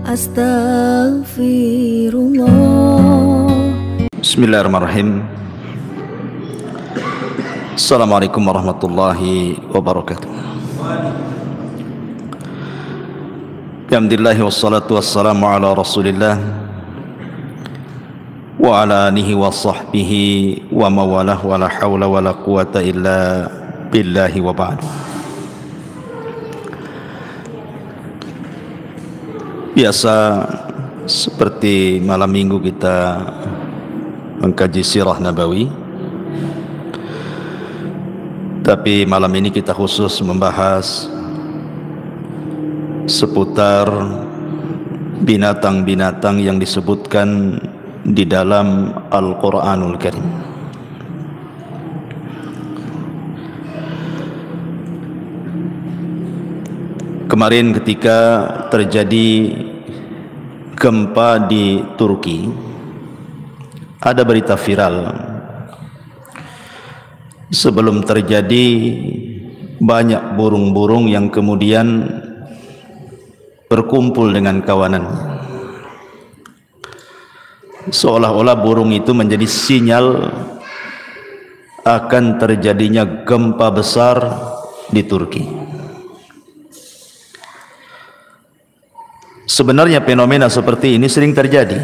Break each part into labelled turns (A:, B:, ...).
A: Astaghfirullah.
B: Bismillahirrahmanirrahim. Assalamualaikum warahmatullahi wabarakatuh. Alhamdulillah wassalatu wassalamu ala Rasulillah wa ala alihi wa sahbihi wa mawalah wa la hawla wa la quwata illa billahi wa ba'd. Biasa seperti malam minggu kita mengkaji sirah Nabawi, tapi malam ini kita khusus membahas seputar binatang-binatang yang disebutkan di dalam Al-Quranul Karim. Kemarin ketika terjadi gempa di Turki, ada berita viral. Sebelum terjadi, banyak burung-burung yang kemudian berkumpul dengan kawanannya. Seolah-olah burung itu menjadi sinyal akan terjadinya gempa besar di Turki. Sebenarnya fenomena seperti ini sering terjadi.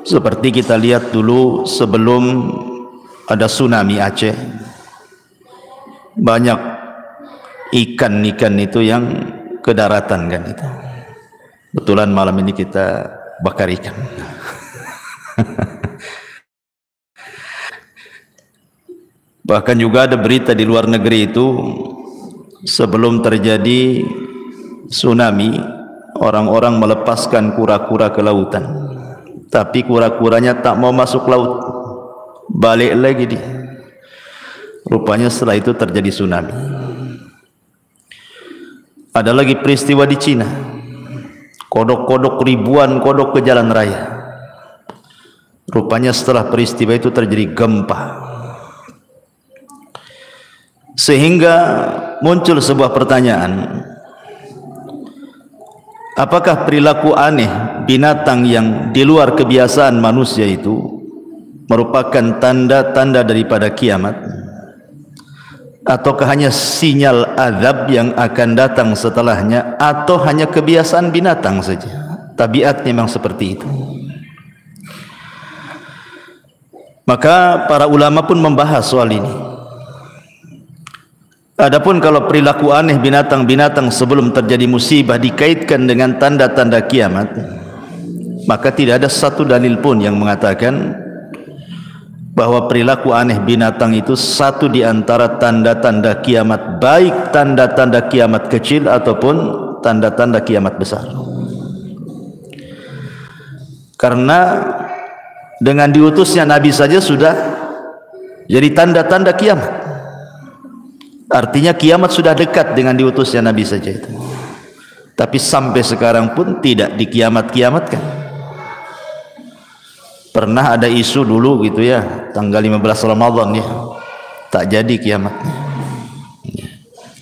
B: Seperti kita lihat dulu sebelum ada tsunami Aceh, banyak ikan-ikan itu yang ke daratan kan itu. Kebetulan malam ini kita bakar ikan. Bahkan juga ada berita di luar negeri itu, sebelum terjadi tsunami, orang-orang melepaskan kura-kura ke lautan, tapi kura-kuranya tak mau masuk laut, balik lagi dia. Rupanya setelah itu terjadi tsunami. Ada lagi peristiwa di Cina, kodok-kodok, ribuan kodok ke jalan raya. Rupanya setelah peristiwa itu terjadi gempa, sehingga muncul sebuah pertanyaan: apakah perilaku aneh binatang yang di luar kebiasaan manusia itu merupakan tanda-tanda daripada kiamat, ataukah hanya sinyal azab yang akan datang setelahnya, atau hanya kebiasaan binatang saja, tabiatnya memang seperti itu? Maka para ulama pun membahas soal ini. Adapun kalau perilaku aneh binatang-binatang sebelum terjadi musibah dikaitkan dengan tanda-tanda kiamat, maka tidak ada satu dalil pun yang mengatakan bahwa perilaku aneh binatang itu satu di antara tanda-tanda kiamat, baik tanda-tanda kiamat kecil ataupun tanda-tanda kiamat besar. Karena dengan diutusnya Nabi saja sudah jadi tanda-tanda kiamat. Artinya kiamat sudah dekat dengan diutusnya Nabi saja itu. Tapi sampai sekarang pun tidak dikiamat-kiamatkan. Pernah ada isu dulu gitu ya, tanggal 15 Ramadan ya, tak jadi kiamatnya.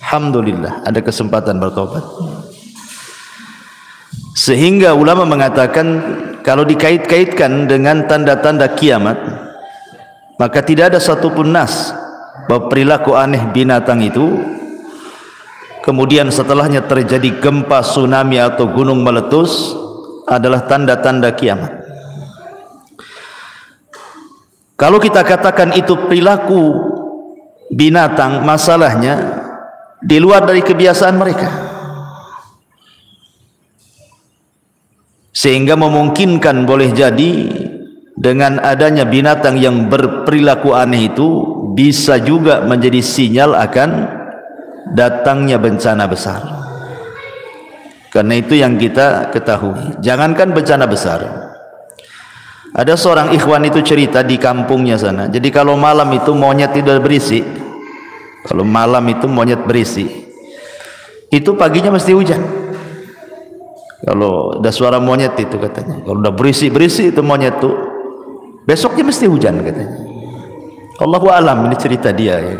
B: Alhamdulillah ada kesempatan bertobat. Sehingga ulama mengatakan kalau dikait-kaitkan dengan tanda-tanda kiamat, maka tidak ada satupun nas bahwa perilaku aneh binatang itu kemudian setelahnya terjadi gempa, tsunami atau gunung meletus adalah tanda-tanda kiamat. Kalau kita katakan itu perilaku binatang, masalahnya di luar dari kebiasaan mereka, sehingga memungkinkan boleh jadi dengan adanya binatang yang berperilaku aneh itu bisa juga menjadi sinyal akan datangnya bencana besar. Karena itu yang kita ketahui, jangankan bencana besar. Ada seorang ikhwan itu cerita di kampungnya sana. Jadi kalau malam itu monyet itu berisik, kalau malam itu monyet berisik, itu paginya mesti hujan. Kalau ada suara monyet itu katanya, kalau udah berisik-berisik itu monyet tuh, besoknya mesti hujan katanya. Allahu alam, ini cerita dia ya.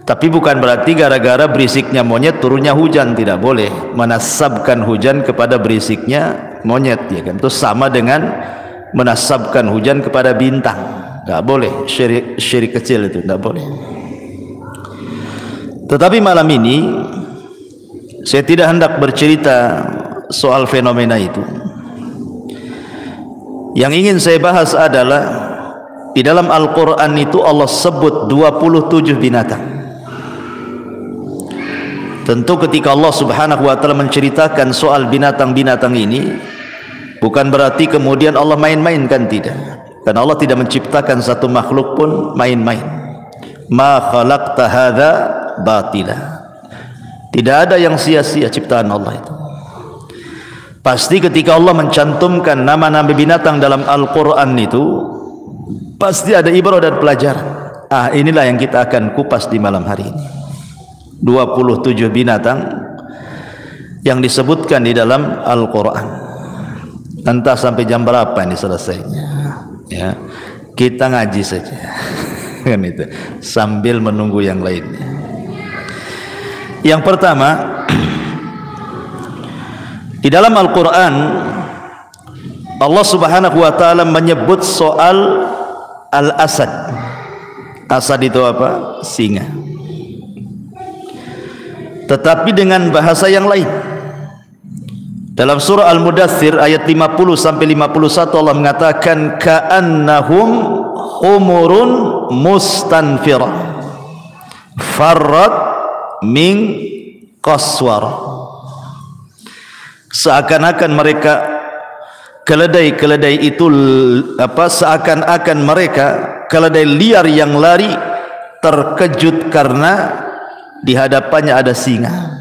B: Tapi bukan berarti gara-gara berisiknya monyet turunnya hujan, tidak boleh menasabkan hujan kepada berisiknya monyet, ya kan? Itu sama dengan menasabkan hujan kepada bintang, tidak boleh. Syirik kecil itu tidak boleh. Tetapi malam ini saya tidak hendak bercerita soal fenomena itu. Yang ingin saya bahas adalah di dalam Al-Quran itu Allah sebut 27 binatang. Tentu ketika Allah Subhanahu wa taala menceritakan soal binatang-binatang ini, bukan berarti kemudian Allah main-mainkan, tidak. Karena Allah tidak menciptakan satu makhluk pun main-main. Ma khalaqta hadza batila. Tidak ada yang sia-sia ciptaan Allah itu. Pasti ketika Allah mencantumkan nama-nama binatang dalam Al-Quran itu, pasti ada ibrah dan pelajaran. Inilah yang kita akan kupas di malam hari ini. 27 binatang yang disebutkan di dalam Al-Quran. Entah sampai jam berapa ini selesainya, ya. Kita ngaji saja kan itu, sambil menunggu yang lainnya. Yang pertama, di dalam Al-Quran Allah Subhanahu wa taala menyebut soal Al-Asad. Asad itu apa? Singa. Tetapi dengan bahasa yang lain. Dalam surah Al-Mudaththir ayat 50 sampai 51 Allah mengatakan ka'annahum humurun mustanfirah farrat min qaswara. Seakan-akan mereka keledai-keledai itu seakan-akan mereka keledai liar yang lari terkejut karena di hadapannya ada singa.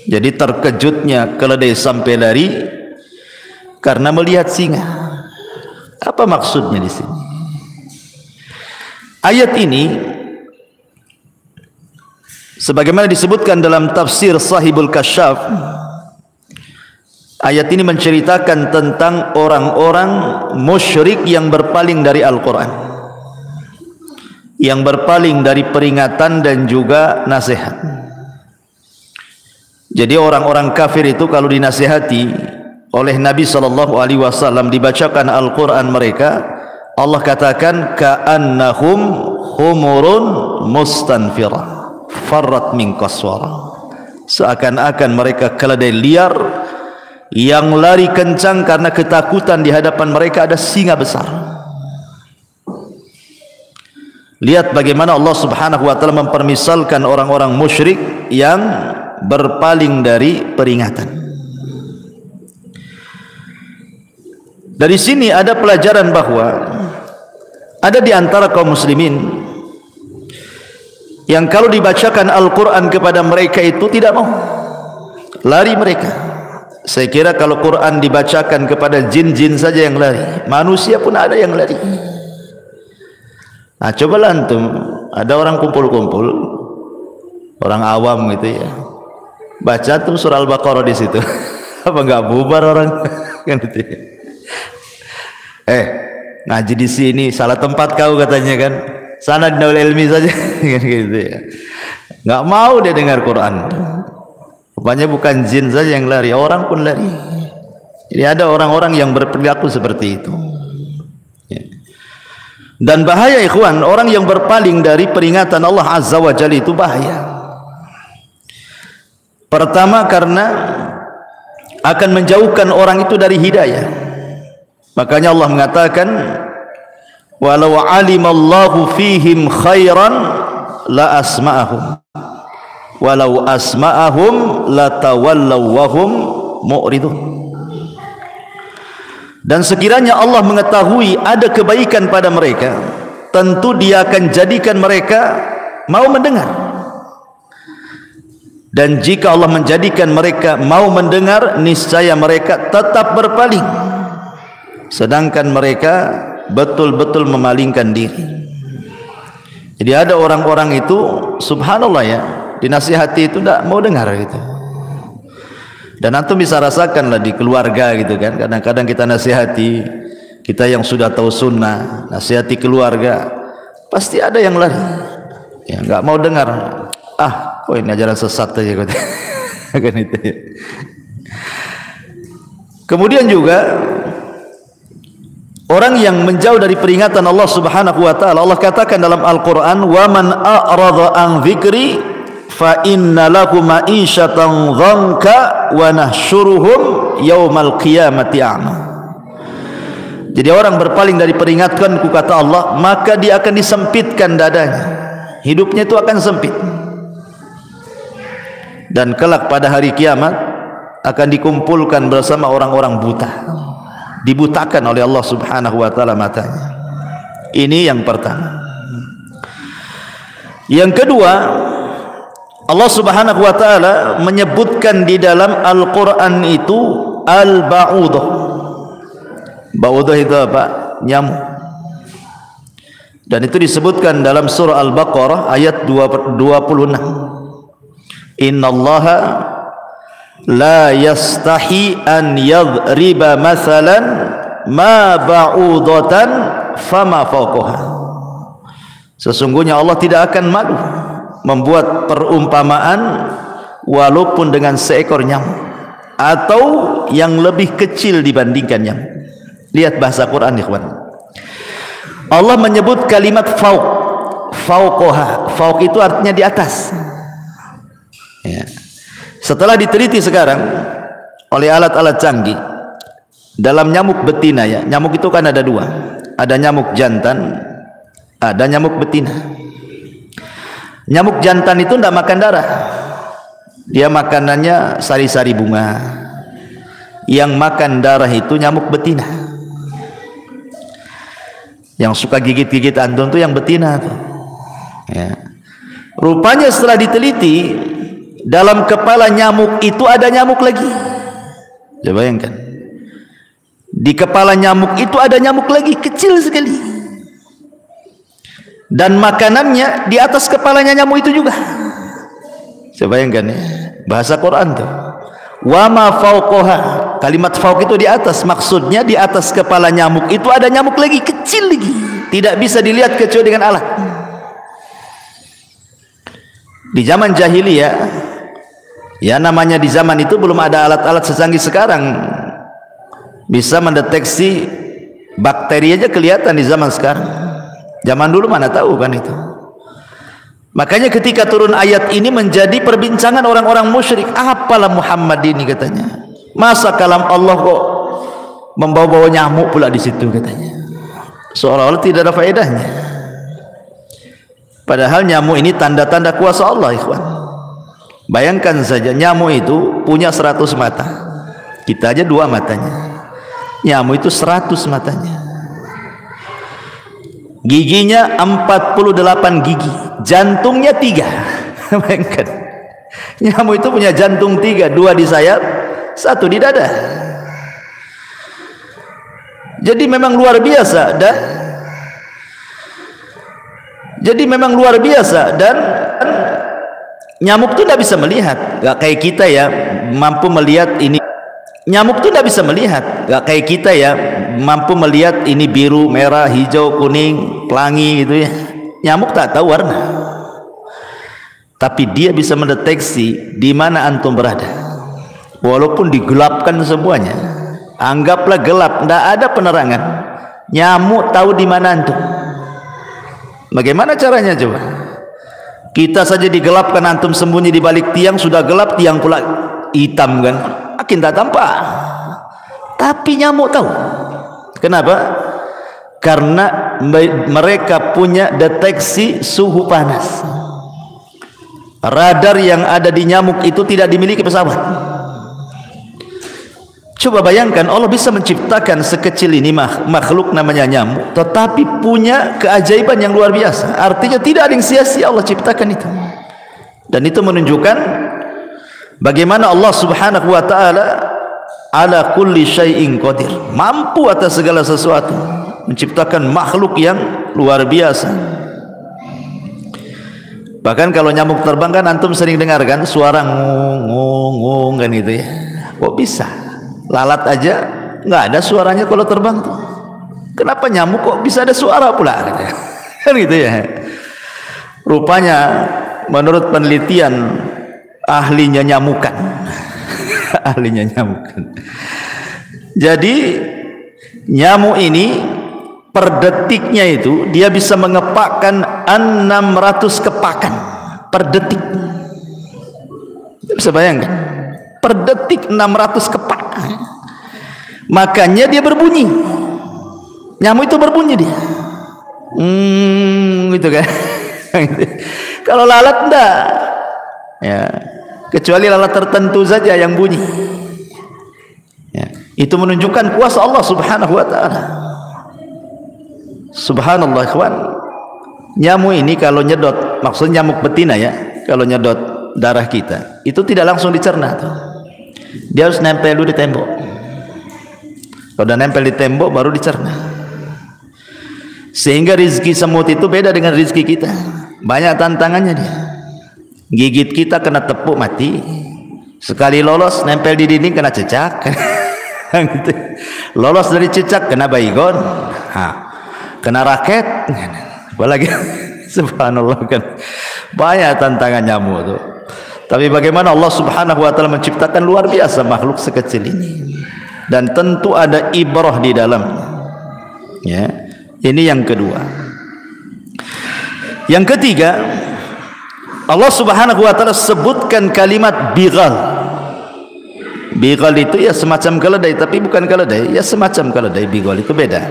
B: Jadi terkejutnya keledai sampai lari karena melihat singa. Apa maksudnya di sini? Ayat ini sebagaimana disebutkan dalam tafsir Sahibul Kasyaf, ayat ini menceritakan tentang orang-orang musyrik yang berpaling dari Al-Quran, yang berpaling dari peringatan dan juga nasihat. Jadi orang-orang kafir itu kalau dinasihati oleh Nabi SAW, dibacakan Al-Quran mereka, Allah katakan ka'annahum humurun mustanfirah farrat min qaswara. Seakan-akan mereka keledai liar yang lari kencang karena ketakutan di hadapan mereka ada singa besar. Lihat bagaimana Allah Subhanahu wa taala mempermisalkan orang-orang musyrik yang berpaling dari peringatan. Dari sini ada pelajaran bahwa ada di antara kaum muslimin yang kalau dibacakan Al-Quran kepada mereka itu tidak mau, lari mereka. Saya kira kalau Quran dibacakan kepada jin-jin saja yang lari, manusia pun ada yang lari. Nah, coba antum, ada orang kumpul-kumpul, orang awam gitu ya, baca tuh surah Al-Baqarah di situ, apa nggak bubar orang kan gitu ya. Ngaji di sini salah tempat kau katanya kan, sana di Darul Ilmi saja kan gitu ya. Nggak mau dia dengar Quran. Rupanya bukan jin saja yang lari, orang pun lari. Jadi ada orang-orang yang berperilaku seperti itu. Dan bahaya ikhwan, orang yang berpaling dari peringatan Allah Azza wa Jalla itu bahaya. Pertama karena akan menjauhkan orang itu dari hidayah. Makanya Allah mengatakan walau alimallahu fihim khairan la asma'ahum walau asma'ahum la tawallaw wa hum mu'ridun. Dan sekiranya Allah mengetahui ada kebaikan pada mereka, tentu Dia akan jadikan mereka mau mendengar. Dan jika Allah menjadikan mereka mau mendengar, niscaya mereka tetap berpaling, sedangkan mereka betul-betul memalingkan diri. Jadi ada orang-orang itu subhanallah ya, dinasihati itu tidak mau dengar gitu. Dan antum bisa rasakanlah di keluarga gitu kan, kadang-kadang kita nasihati, kita yang sudah tahu sunnah nasihati keluarga, pasti ada yang lari. Ya, nggak mau dengar. Ah, ini ajaran sesat aja kan itu. Kemudian juga orang yang menjauh dari peringatan Allah Subhanahu wa taala, Allah katakan dalam Al-Qur'an, "Wa man a'rada an dzikri fa inna lahu ma'isyatan dhanka wa nahsyuruhum yaumal qiyamati a'ma." Jadi orang berpaling dari peringatkanku, kata Allah, maka dia akan disempitkan dadanya. Hidupnya itu akan sempit. Dan kelak pada hari kiamat akan dikumpulkan bersama orang-orang buta. Dibutakan oleh Allah Subhanahu wa taala matanya. Ini yang pertama. Yang kedua, Allah Subhanahu wa taala menyebutkan di dalam Al-Qur'an itu al-ba'udah. Ba'udah itu apa? Nyamuk. Dan itu disebutkan dalam surah Al-Baqarah ayat 26. Innallaha la yastahi an yadriba mathalan ma ba'udatan fama fawqaha. Sesungguhnya Allah tidak akan malu membuat perumpamaan walaupun dengan seekor nyamuk atau yang lebih kecil dibandingkan nyamuk. Lihat bahasa Quran, ikhwan. Allah menyebut kalimat fauq. Fauqaha. Fauq itu artinya di atas. Ya. Setelah diteliti sekarang oleh alat-alat canggih, dalam nyamuk betina, ya, nyamuk itu kan ada dua, ada nyamuk jantan, ada nyamuk betina. Nyamuk jantan itu tidak makan darah, dia makanannya sari-sari bunga. Yang makan darah itu nyamuk betina. Yang suka gigit-gigit antum tuh yang betina tuh. Ya. Rupanya setelah diteliti, dalam kepala nyamuk itu ada nyamuk lagi. Coba bayangkan. Di kepala nyamuk itu ada nyamuk lagi, kecil sekali. Dan makanannya di atas kepalanya nyamuk itu juga. Coba bayangkan ya. Bahasa Quran tuh. Wa ma fauqaha. Kalimat fauq itu di atas, maksudnya di atas kepala nyamuk itu ada nyamuk lagi, kecil lagi, tidak bisa dilihat kecuali dengan alat. Di zaman jahiliyah, ya namanya di zaman itu belum ada alat-alat secanggih sekarang, bisa mendeteksi bakteri aja kelihatan di zaman sekarang. Zaman dulu mana tahu kan itu. Makanya ketika turun ayat ini menjadi perbincangan orang-orang musyrik. Apalah Muhammad ini, katanya. Masa kalam Allah kok membawa-bawa nyamuk pula di situ, katanya. Seolah-olah tidak ada faedahnya. Padahal nyamuk ini tanda-tanda kuasa Allah, ikhwan. Bayangkan saja nyamuk itu punya 100 mata. Kita aja 2 matanya. Nyamuk itu 100 matanya. Giginya 48 gigi, jantungnya 3. Bayangkan, nyamuk itu punya jantung 3, 2 di sayap, 1 di dada. Jadi memang luar biasa. Dan nyamuk itu tidak bisa melihat, gak kayak kita ya mampu melihat ini. Nyamuk itu tidak bisa melihat, gak kayak kita ya mampu melihat ini biru, merah, hijau, kuning, pelangi gitu ya. Nyamuk tak tahu warna, tapi dia bisa mendeteksi di mana antum berada, walaupun digelapkan semuanya. Anggaplah gelap, tidak ada penerangan, nyamuk tahu di mana antum. Bagaimana caranya coba? Kita saja digelapkan, antum sembunyi di balik tiang, sudah gelap, tiang pula hitam kan, makin tak tampak. Tapi nyamuk tahu. Kenapa? Karena mereka punya deteksi suhu panas. Radar yang ada di nyamuk itu tidak dimiliki pesawat. Coba bayangkan, Allah bisa menciptakan sekecil ini makhluk namanya nyamuk, tetapi punya keajaiban yang luar biasa. Artinya tidak ada yang sia-sia Allah ciptakan itu. Dan itu menunjukkan bagaimana Allah Subhanahu wa taala ala kulli syai'in qadir, mampu atas segala sesuatu, menciptakan makhluk yang luar biasa. Bahkan kalau nyamuk terbang kan antum sering dengar kan suara ngung kan gitu ya. Kok bisa? Lalat aja nggak ada suaranya kalau terbang tuh. Kenapa nyamuk kok bisa ada suara pula? Kan gitu ya. Rupanya menurut penelitian ahlinya nyamukan. Ahlinya nyamukan. Jadi nyamuk ini per detiknya itu dia bisa mengepakkan 600 kepakan per detik. Bisa bayangkan? Per detik 600 kepak. Makanya dia berbunyi. Nyamuk itu berbunyi dia. Gitu kan. Kalau lalat enggak. Ya. Kecuali lalat tertentu saja yang bunyi. Ya. Itu menunjukkan kuasa Allah Subhanahu wa taala. Subhanallah, ikhwan. Nyamuk ini kalau nyedot, maksudnya nyamuk betina ya, kalau nyedot darah kita, itu tidak langsung dicerna tuh. Dia harus nempel dulu di tembok. Kalau udah nempel di tembok baru dicerna. Sehingga rizki semut itu beda dengan rizki kita. Banyak tantangannya dia. Gigit kita kena tepuk mati. Sekali lolos nempel di dinding kena cecak. Lolos dari cecak kena baygon. Kena raket. Apalagi subhanallah kan. Banyak tantangan nyamuk tuh. Tapi bagaimana Allah Subhanahu wa taala menciptakan luar biasa makhluk sekecil ini. Dan tentu ada ibrah di dalamnya. Ya. Ini yang kedua. Yang ketiga, Allah Subhanahu wa taala sebutkan kalimat bighal. Bighal itu ya semacam keledai, tapi bukan keledai, ya semacam keledai. Bighal itu beda.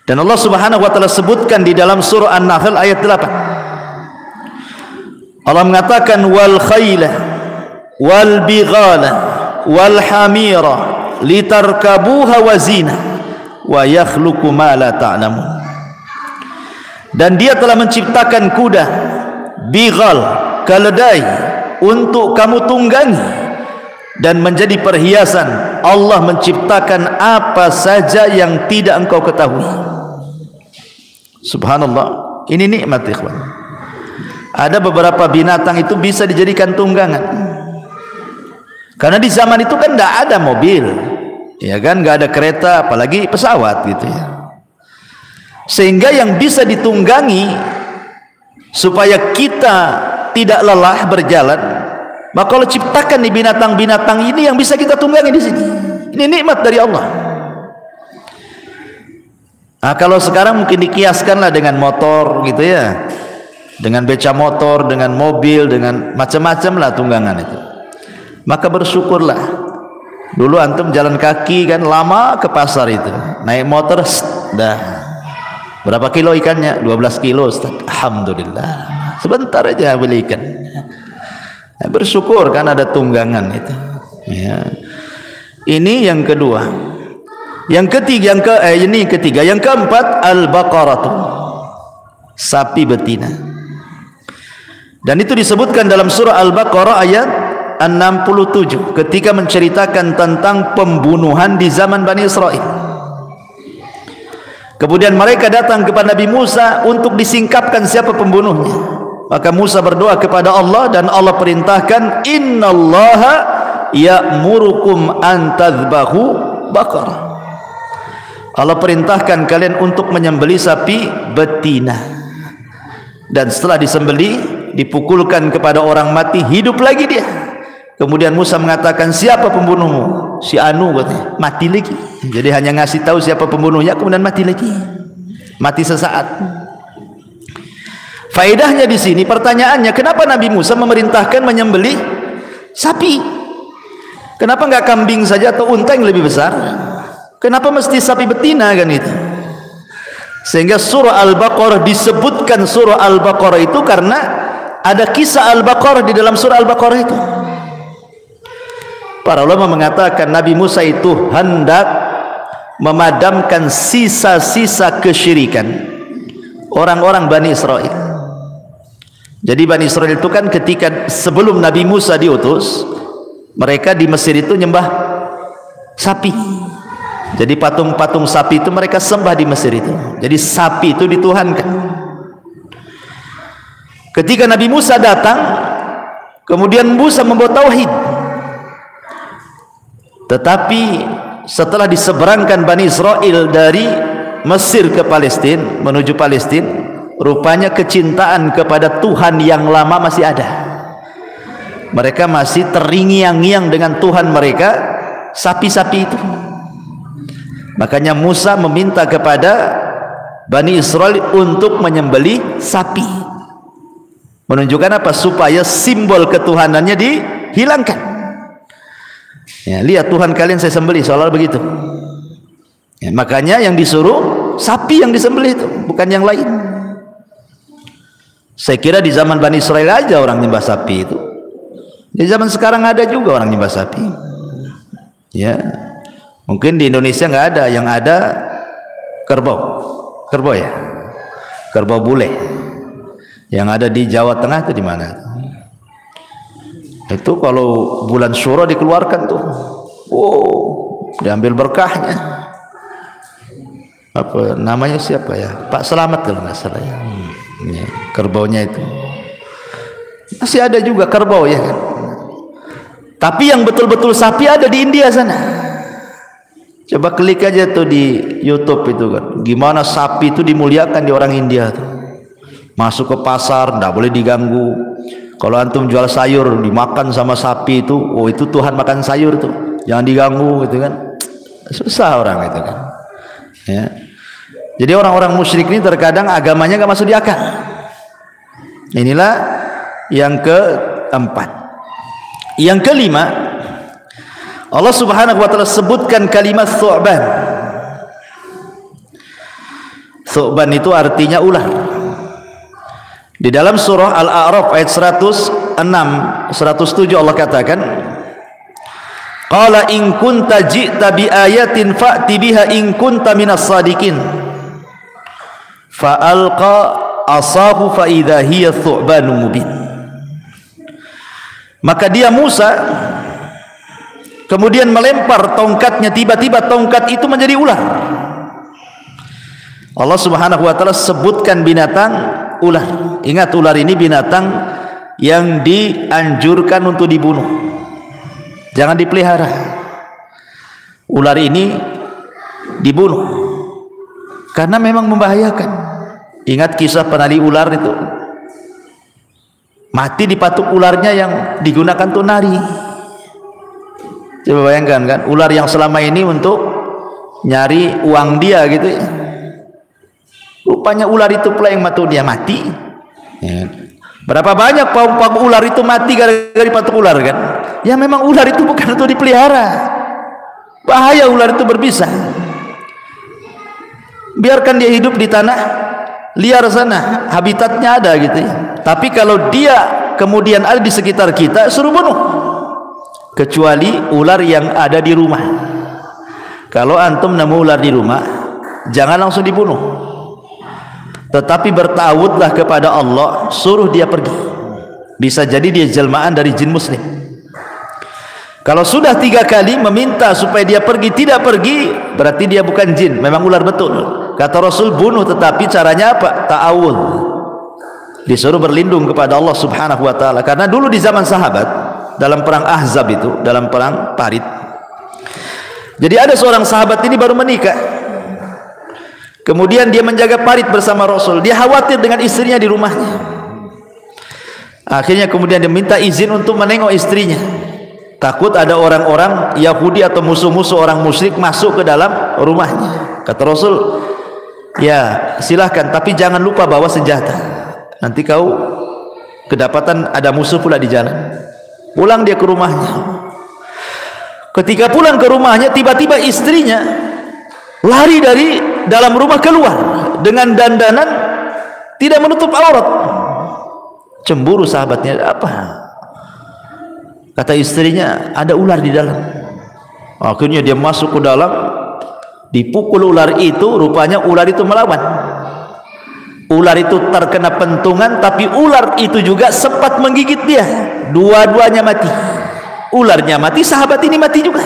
B: Dan Allah Subhanahu wa taala sebutkan di dalam surah An-Nahl ayat 8. Allah mengatakan wal khayla wal bighala wal hamira litarkabuha wa zina wa yakhluqu ma la ta'lamun. Dan dia telah menciptakan kuda, bighal, keledai untuk kamu tunggangi dan menjadi perhiasan. Allah menciptakan apa saja yang tidak engkau ketahui. Subhanallah, ini nikmat ikhwan. Ada beberapa binatang itu bisa dijadikan tunggangan. Karena di zaman itu kan tidak ada mobil, ya kan, nggak ada kereta, apalagi pesawat gitu ya. Sehingga yang bisa ditunggangi supaya kita tidak lelah berjalan, maka Allah ciptakan di binatang-binatang ini yang bisa kita tunggangi di sini. Ini nikmat dari Allah. Nah, kalau sekarang mungkin dikiaskanlah dengan motor gitu ya, dengan beca motor, dengan mobil, dengan macam-macam lah tunggangan itu. Maka bersyukurlah. Dulu antum jalan kaki kan lama ke pasar itu, naik motor, dah. Berapa kilo ikannya? 12 kilo Ustaz. Alhamdulillah. Sebentar aja beli ikan. Nah, bersyukur kan ada tunggangan itu. Ya. Ini yang kedua. Yang ketiga, ini ketiga. Yang keempat, al-baqaratu. Sapi betina. Dan itu disebutkan dalam surah Al-Baqarah ayat 67 ketika menceritakan tentang pembunuhan di zaman Bani Israel. Kemudian mereka datang kepada Nabi Musa untuk disingkapkan siapa pembunuhnya. Maka Musa berdoa kepada Allah dan Allah perintahkan, innallaha ya'murukum an tadhbahu baqarah. Allah perintahkan kalian untuk menyembelih sapi betina. Dan setelah disembelih, dipukulkan kepada orang mati, hidup lagi dia. Kemudian Musa mengatakan, siapa pembunuhmu? Si Anu katanya, mati lagi. Jadi hanya ngasih tahu siapa pembunuhnya, kemudian mati lagi. Mati sesaat. Faedahnya di sini, pertanyaannya, kenapa Nabi Musa memerintahkan menyembelih sapi? Kenapa enggak kambing saja atau unta yang lebih besar? Kenapa mesti sapi betina kan itu? Sehingga surah Al-Baqarah disebutkan surah Al-Baqarah itu karena ada kisah Al-Baqarah di dalam surah Al-Baqarah itu. Para ulama mengatakan Nabi Musa itu hendak memadamkan sisa-sisa kesyirikan orang-orang Bani Israel. Jadi Bani Israel itu kan ketika sebelum Nabi Musa diutus, mereka di Mesir itu nyembah sapi. Jadi patung-patung sapi itu mereka sembah di Mesir itu. Jadi sapi itu dituhankan. Ketika Nabi Musa datang, kemudian Musa membawa tauhid. Tetapi setelah diseberangkan Bani Israel dari Mesir ke Palestina, menuju Palestina, rupanya kecintaan kepada Tuhan yang lama masih ada. Mereka masih terngiang-ngiang dengan Tuhan mereka, sapi-sapi itu. Makanya Musa meminta kepada Bani Israel untuk menyembelih sapi, menunjukkan apa? Supaya simbol ketuhanannya dihilangkan. Ya, lihat Tuhan kalian saya sembelih, seolah begitu. Ya, makanya yang disuruh sapi yang disembelih itu, bukan yang lain. Saya kira di zaman Bani Israel aja orang nyembah sapi itu. Di zaman sekarang ada juga orang nyembah sapi. Ya, mungkin di Indonesia nggak ada, yang ada kerbau ya, kerbau bule. Yang ada di Jawa Tengah itu di mana? Itu kalau bulan Syuro dikeluarkan tuh, diambil berkahnya. Apa namanya, siapa ya? Pak Selamat kalau nggak salah ya. Kerbaunya itu masih ada juga kerbau ya kan? Tapi yang betul-betul sapi ada di India sana. Coba klik aja tuh di YouTube itu kan, gimana sapi itu dimuliakan di orang India tuh. Masuk ke pasar nggak boleh diganggu. Kalau antum jual sayur dimakan sama sapi itu, oh itu Tuhan makan sayur tuh, jangan diganggu gitu kan. Susah orang itu kan. Ya. Jadi orang-orang musyrik ini terkadang agamanya nggak masuk di akal. Inilah yang keempat. Yang kelima, Allah Subhanahu wa taala sebutkan kalimat thu'ban. Thu'ban itu artinya ular. Di dalam surah Al-A'raf ayat 106, 107 Allah katakan, qala in kunta ji'ta bi ayatin fa'ti biha in kunta minas sadiqin. Fa alqa asahu fa idza hiya thu'banun mubin. Maka dia Musa kemudian melempar tongkatnya, tiba-tiba tongkat itu menjadi ular. Allah Subhanahu wa taala sebutkan binatang ular. Ingat, ular ini binatang yang dianjurkan untuk dibunuh, jangan dipelihara. Ular ini dibunuh karena memang membahayakan. Ingat kisah penali ular itu, mati dipatuk ularnya yang digunakan untuk nari. Coba bayangkan kan, ular yang selama ini untuk nyari uang dia gitu ya. Rupanya ular itu pula yang matuk dia mati. Ya. Berapa banyak pauk-pauk ular itu mati gara-gara dipatuk ular kan? Ya memang ular itu bukan untuk dipelihara. Bahaya ular itu berbisa. Biarkan dia hidup di tanah liar sana, habitatnya ada gitu ya. Tapi kalau dia kemudian ada di sekitar kita, suruh bunuh. Kecuali ular yang ada di rumah. Kalau antum nemu ular di rumah, jangan langsung dibunuh, tetapi bertawudlah kepada Allah, suruh dia pergi. Bisa jadi dia jelmaan dari jin muslim. Kalau sudah 3 kali meminta supaya dia pergi, tidak pergi, berarti dia bukan jin, memang ular betul. Kata Rasul, bunuh, tetapi caranya apa? Ta'awud, disuruh berlindung kepada Allah Subhanahu wa taala. Karena dulu di zaman sahabat, dalam perang Ahzab itu, dalam perang Parit, jadi ada seorang sahabat ini baru menikah, kemudian dia menjaga parit bersama Rasul. Dia khawatir dengan istrinya di rumahnya. Akhirnya kemudian dia minta izin untuk menengok istrinya, takut ada orang-orang Yahudi atau musuh-musuh orang musyrik masuk ke dalam rumahnya. Kata Rasul, ya silahkan, tapi jangan lupa bawa senjata, nanti kau kedapatan ada musuh pula di jalan. Pulang dia ke rumahnya. Ketika pulang ke rumahnya, tiba-tiba istrinya lari dari dalam rumah keluar dengan dandanan tidak menutup aurat. Cemburu sahabatnya, apa? Kata istrinya, ada ular di dalam. Akhirnya dia masuk ke dalam, dipukul ular itu. Rupanya ular itu melawan. Ular itu terkena pentungan, tapi ular itu juga sempat menggigit dia. Dua-duanya mati. Ularnya mati, sahabat ini mati juga.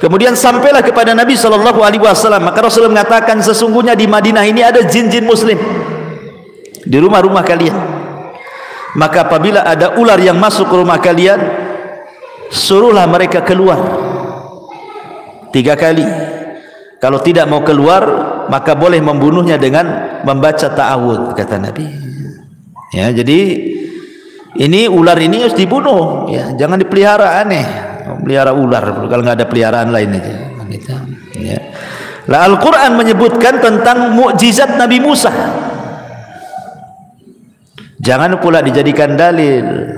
B: Kemudian sampailah kepada Nabi Shallallahu Alaihi Wasallam. Maka Rasulullah mengatakan, sesungguhnya di Madinah ini ada jin-jin muslim di rumah-rumah kalian. Maka apabila ada ular yang masuk ke rumah kalian, suruhlah mereka keluar 3 kali. Kalau tidak mau keluar, maka boleh membunuhnya dengan membaca ta'awudz, kata Nabi. Ya, jadi ini ular ini harus dibunuh, ya, jangan dipelihara aneh. Pelihara ular kalau nggak ada peliharaan lain aja. Ya. Lah Al-Quran menyebutkan tentang mukjizat Nabi Musa. Jangan pula dijadikan dalil.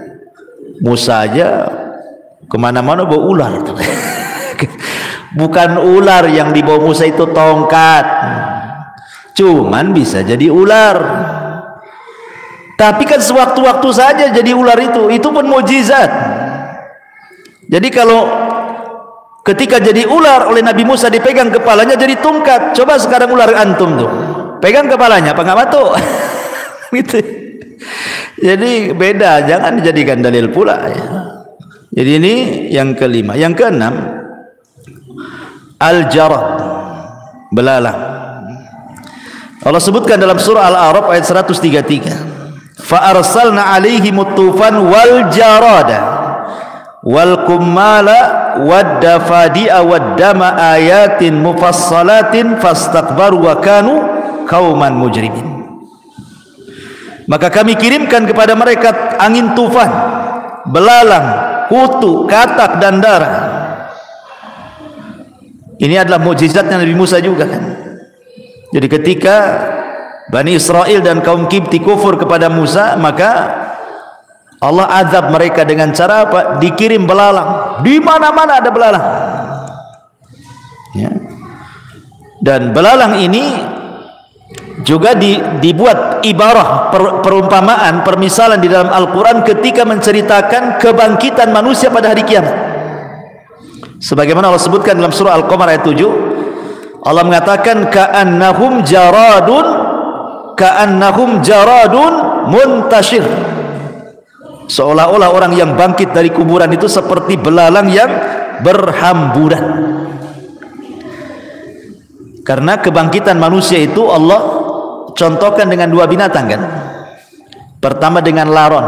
B: Musa aja kemana-mana bawa ular. Bukan ular yang dibawa Musa itu tongkat, cuman bisa jadi ular. Tapi kan sewaktu-waktu saja jadi ular itu pun mukjizat. Jadi kalau ketika jadi ular oleh Nabi Musa dipegang kepalanya jadi tongkat. Coba sekarang ular antum tuh, pegang kepalanya apa nggak batuk? Gitu. Jadi beda, jangan dijadikan dalil pula. Ya. Jadi ini yang kelima. Yang keenam, al-jarad, belalang. Allah sebutkan dalam surah Al-A'raf ayat 133. Fa arsalna 'alaihimut tufan wal jarada wal kummala wad dafadi'a wad dama ayatin mufassalatin fastakbaru wa kanu qauman mujrimin. Maka kami kirimkan kepada mereka angin tufan, belalang, kutu, katak dan darah. Ini adalah mukjizatnya Nabi Musa juga kan. Jadi ketika Bani Israel dan kaum Kipti kufur kepada Musa, maka Allah azab mereka dengan cara apa? Dikirim belalang. Di mana-mana ada belalang. Ya. Dan belalang ini juga dibuat ibarah, perumpamaan, permisalan di dalam Al-Quran ketika menceritakan kebangkitan manusia pada hari kiamat. Sebagaimana Allah sebutkan dalam surah Al-Qamar ayat 7, Allah mengatakan ka'annahum jaradun muntashir. Seolah-olah orang yang bangkit dari kuburan itu seperti belalang yang berhamburan. Karena kebangkitan manusia itu Allah contohkan dengan dua binatang kan. Pertama dengan laron.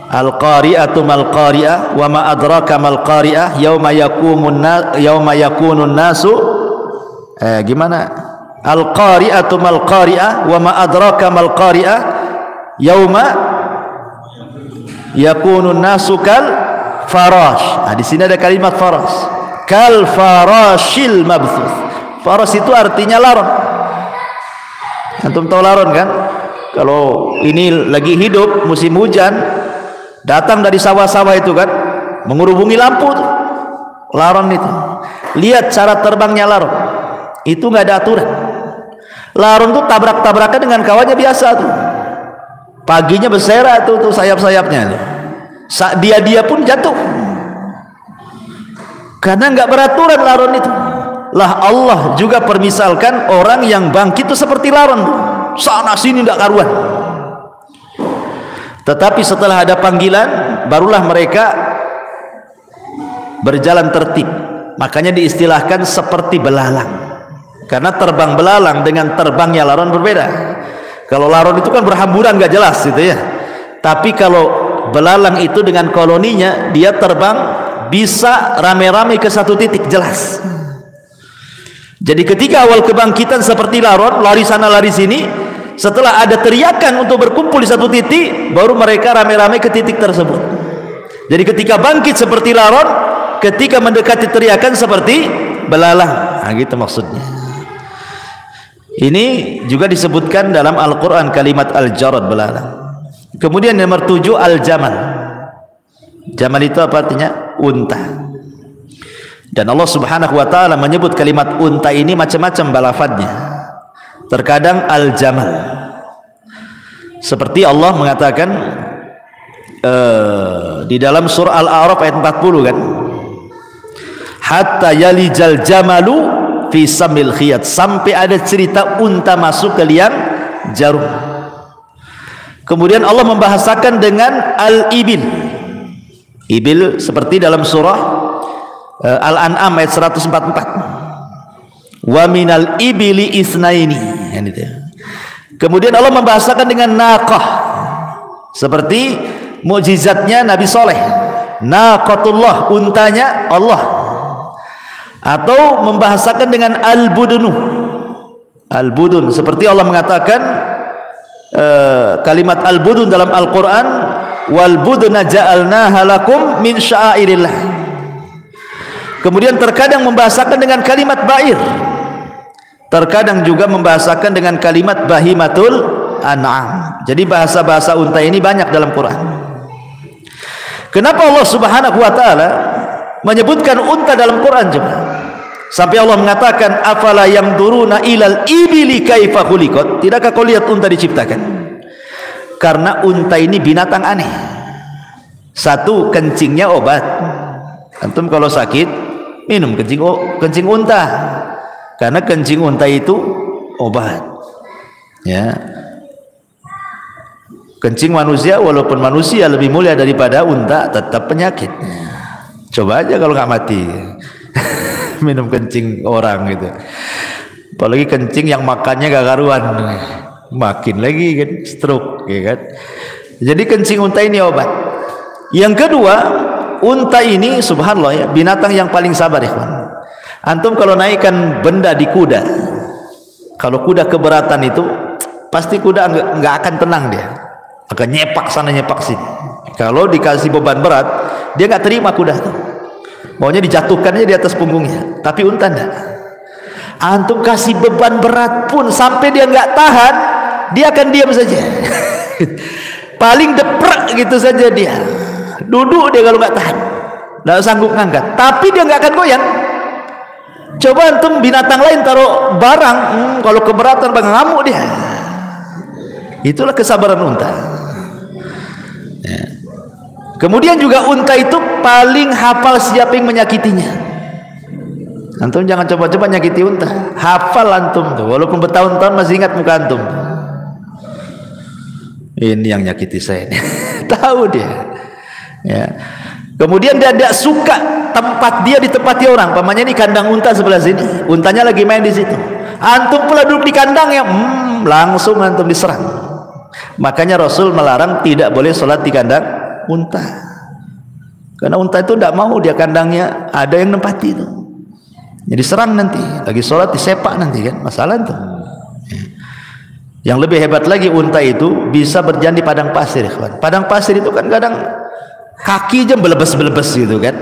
B: Al-qari'atu mal qari'ah wa ma adraka mal qari'ah yauma yakunun nasu gimana? Al-qari'atu mal qari'ah wa ma adraka mal qari'ah yauma yakunun nasu kal farash. Nah, di sini ada kalimat farash. Kal farashil mabthus. Farash itu artinya laron. Antum tahu laron kan? Kalau ini lagi hidup musim hujan, datang dari sawah-sawah itu kan, mengurubungi lampu tuh. Laron itu. Lihat cara terbangnya laron. Itu nggak ada aturan. Laron tuh tabrak-tabrakan dengan kawannya biasa tuh. Paginya bersera tuh sayap-sayapnya. Dia pun jatuh. Karena nggak beraturan laron itu. Lah Allah juga permisalkan orang yang bangkit itu seperti laron. Sana sini nggak karuan. Tetapi setelah ada panggilan, barulah mereka berjalan tertib. Makanya diistilahkan seperti belalang. Karena terbang belalang dengan terbangnya laron berbeda. Kalau laron itu kan berhamburan nggak jelas gitu ya. Tapi kalau belalang itu dengan koloninya, dia terbang bisa rame-rame ke satu titik jelas. Jadi ketika awal kebangkitan seperti laron, lari sana lari sini, setelah ada teriakan untuk berkumpul di satu titik, baru mereka rame-rame ke titik tersebut. Jadi ketika bangkit seperti laron, ketika mendekati teriakan seperti belalang. Nah, gitu maksudnya. Ini juga disebutkan dalam Al-Quran kalimat al-jarad, belalang. Kemudian nomor 7 al-jamal. Jamal itu apa artinya? Unta. Dan Allah Subhanahu wa ta'ala menyebut kalimat unta ini macam-macam balafadnya. Terkadang al-jamal, seperti Allah mengatakan di dalam surah Al-A'raf ayat 40 kan, hatta yalijal jamalu fi samil khiyat, sampai ada cerita unta masuk ke liang jarum. Kemudian Allah membahasakan dengan al-ibil. Ibil seperti dalam surah Al-An'am ayat 144. Wa minal ibili isnaini. Kemudian Allah membahasakan dengan naqah, seperti mukjizatnya Nabi Soleh, naqatullah, untanya Allah. Atau membahasakan dengan al-budunu, Al-budun, seperti Allah mengatakan kalimat al-budun dalam Al-Quran, wal buduna ja'alnaha lakum min sya'airillah. Kemudian terkadang membahasakan dengan kalimat ba'ir, terkadang juga membahasakan dengan kalimat bahimatul an'am. Jadi bahasa-bahasa unta ini banyak dalam Quran. Kenapa Allah Subhanahu wa taala menyebutkan unta dalam Quran juga? Sampai Allah mengatakan, afala yamduruna ilal ibili kaifa khuliqat. Tidakkah kau lihat unta diciptakan? Karena unta ini binatang aneh. Satu, kencingnya obat. Antum kalau sakit minum kencing unta, karena kencing unta itu obat. Ya. Kencing manusia, walaupun manusia lebih mulia daripada unta, tetap penyakitnya. Coba aja kalau nggak mati minum kencing orang gitu. Apalagi kencing yang makannya gak karuan, makin lagi kan stroke, ya kan. Jadi kencing unta ini obat. Yang kedua, unta ini subhanallah ya, binatang yang paling sabar ya kawan. Antum kalau naikkan benda di kuda, kalau kuda keberatan itu pasti kuda nggak akan tenang, dia akan nyepak sana nyepak sini. Kalau dikasih beban berat, dia nggak terima kuda itu, maunya dijatuhkan aja di atas punggungnya. Tapi unta enggak. Antum kasih beban berat pun sampai dia nggak tahan, dia akan diam saja. Paling deprek gitu saja dia, duduk dia kalau nggak tahan, nggak sanggup ngangkat. Tapi dia nggak akan goyang. Coba antum binatang lain taruh barang, kalau keberatan bang ngamuk dia. Itulah kesabaran unta. Ya. Kemudian juga unta itu paling hafal siapa yang menyakitinya. Antum jangan coba-coba nyakiti unta. Hafal antum tuh, walaupun bertahun-tahun masih ingat muka antum. Ini yang nyakiti saya. Tahu dia. Ya. Kemudian dia tidak suka tempat dia ditempati orang. Pamannya ini kandang unta sebelah sini, untanya lagi main di situ. Antum pula duduk di kandangnya, langsung antum diserang. Makanya Rasul melarang tidak boleh sholat di kandang unta, karena unta itu tidak mau dia kandangnya ada yang nempati itu, jadi serang nanti lagi sholat disepak nanti kan masalah itu. Yang lebih hebat lagi, unta itu bisa berjalan di padang pasir. Padang pasir itu kan kadang kaki aja belebes-belebes gitu kan,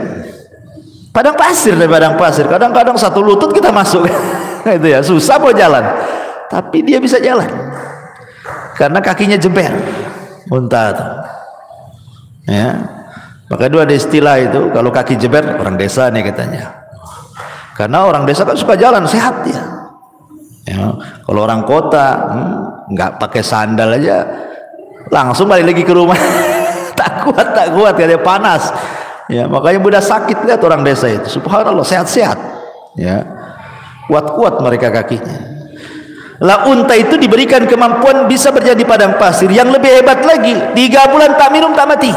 B: padang pasir dari padang pasir kadang-kadang satu lutut kita masuk itu ya, susah mau jalan, tapi dia bisa jalan karena kakinya jeber unta itu. Ya, maka itu ada istilah itu, kalau kaki jeber orang desa nih katanya, karena orang desa kan suka jalan sehat ya. Ya, kalau orang kota nggak pakai sandal aja langsung balik lagi ke rumah. tak kuat katanya, panas ya, makanya mudah sakit. Lihat orang desa itu subhanallah sehat-sehat ya, kuat-kuat mereka kakinya. Lah unta itu diberikan kemampuan bisa berjalan di padang pasir. Yang lebih hebat lagi, 3 bulan tak minum tak mati,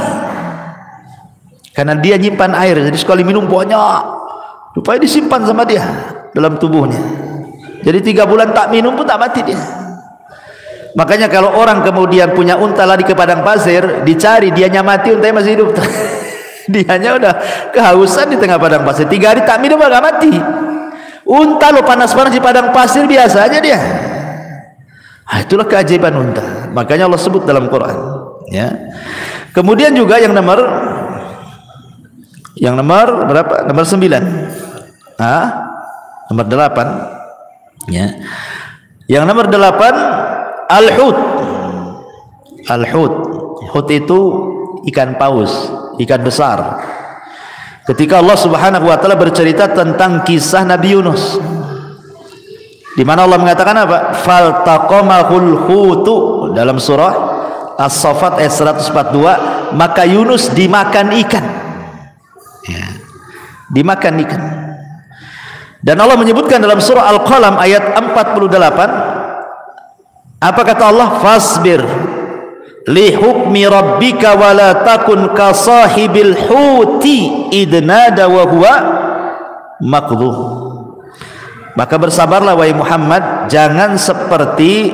B: karena dia nyimpan air. Jadi sekali minum banyak, supaya disimpan sama dia dalam tubuhnya. Jadi 3 bulan tak minum pun tak mati dia. Makanya kalau orang kemudian punya unta lari ke padang pasir, dicari dianya mati, untanya masih hidup. Dianya udah kehausan di tengah padang pasir, 3 hari tak minum nggak mati. Unta lo panas-panas di padang pasir biasa aja dia. Itulah keajaiban unta. Makanya Allah sebut dalam Quran. Ya. Kemudian juga yang nomor berapa? Nomor 9. Nomor 8. Ya. Yang nomor 8 al-hut. Al-hut. Hut itu ikan paus, ikan besar. Ketika Allah Subhanahu wa taala bercerita tentang kisah Nabi Yunus, di mana Allah mengatakan apa? Faltaqamahul hutu dalam surah As-Saffat ayat 142, maka Yunus dimakan ikan. Ya, dimakan ikan. Dan Allah menyebutkan dalam surah Al-Qalam ayat 48, apa kata Allah? Fasbir li hukmi rabbika wa la takun ka sahibil huti idnada wa huwa maqdhuh. Maka bersabarlah wahai Muhammad, jangan seperti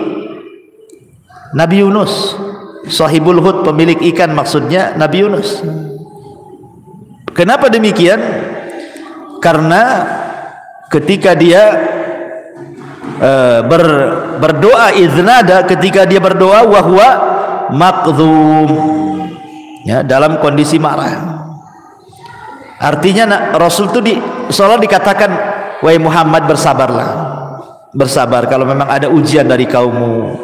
B: Nabi Yunus, sahibul hut, pemilik ikan, maksudnya Nabi Yunus. Kenapa demikian? Karena ketika dia berdoa iznada, ketika dia berdoa wahwa maqdhum, ya, dalam kondisi marah. Artinya Rasul itu seolah dikatakan, wahai Muhammad, bersabarlah, bersabar kalau memang ada ujian dari kaummu,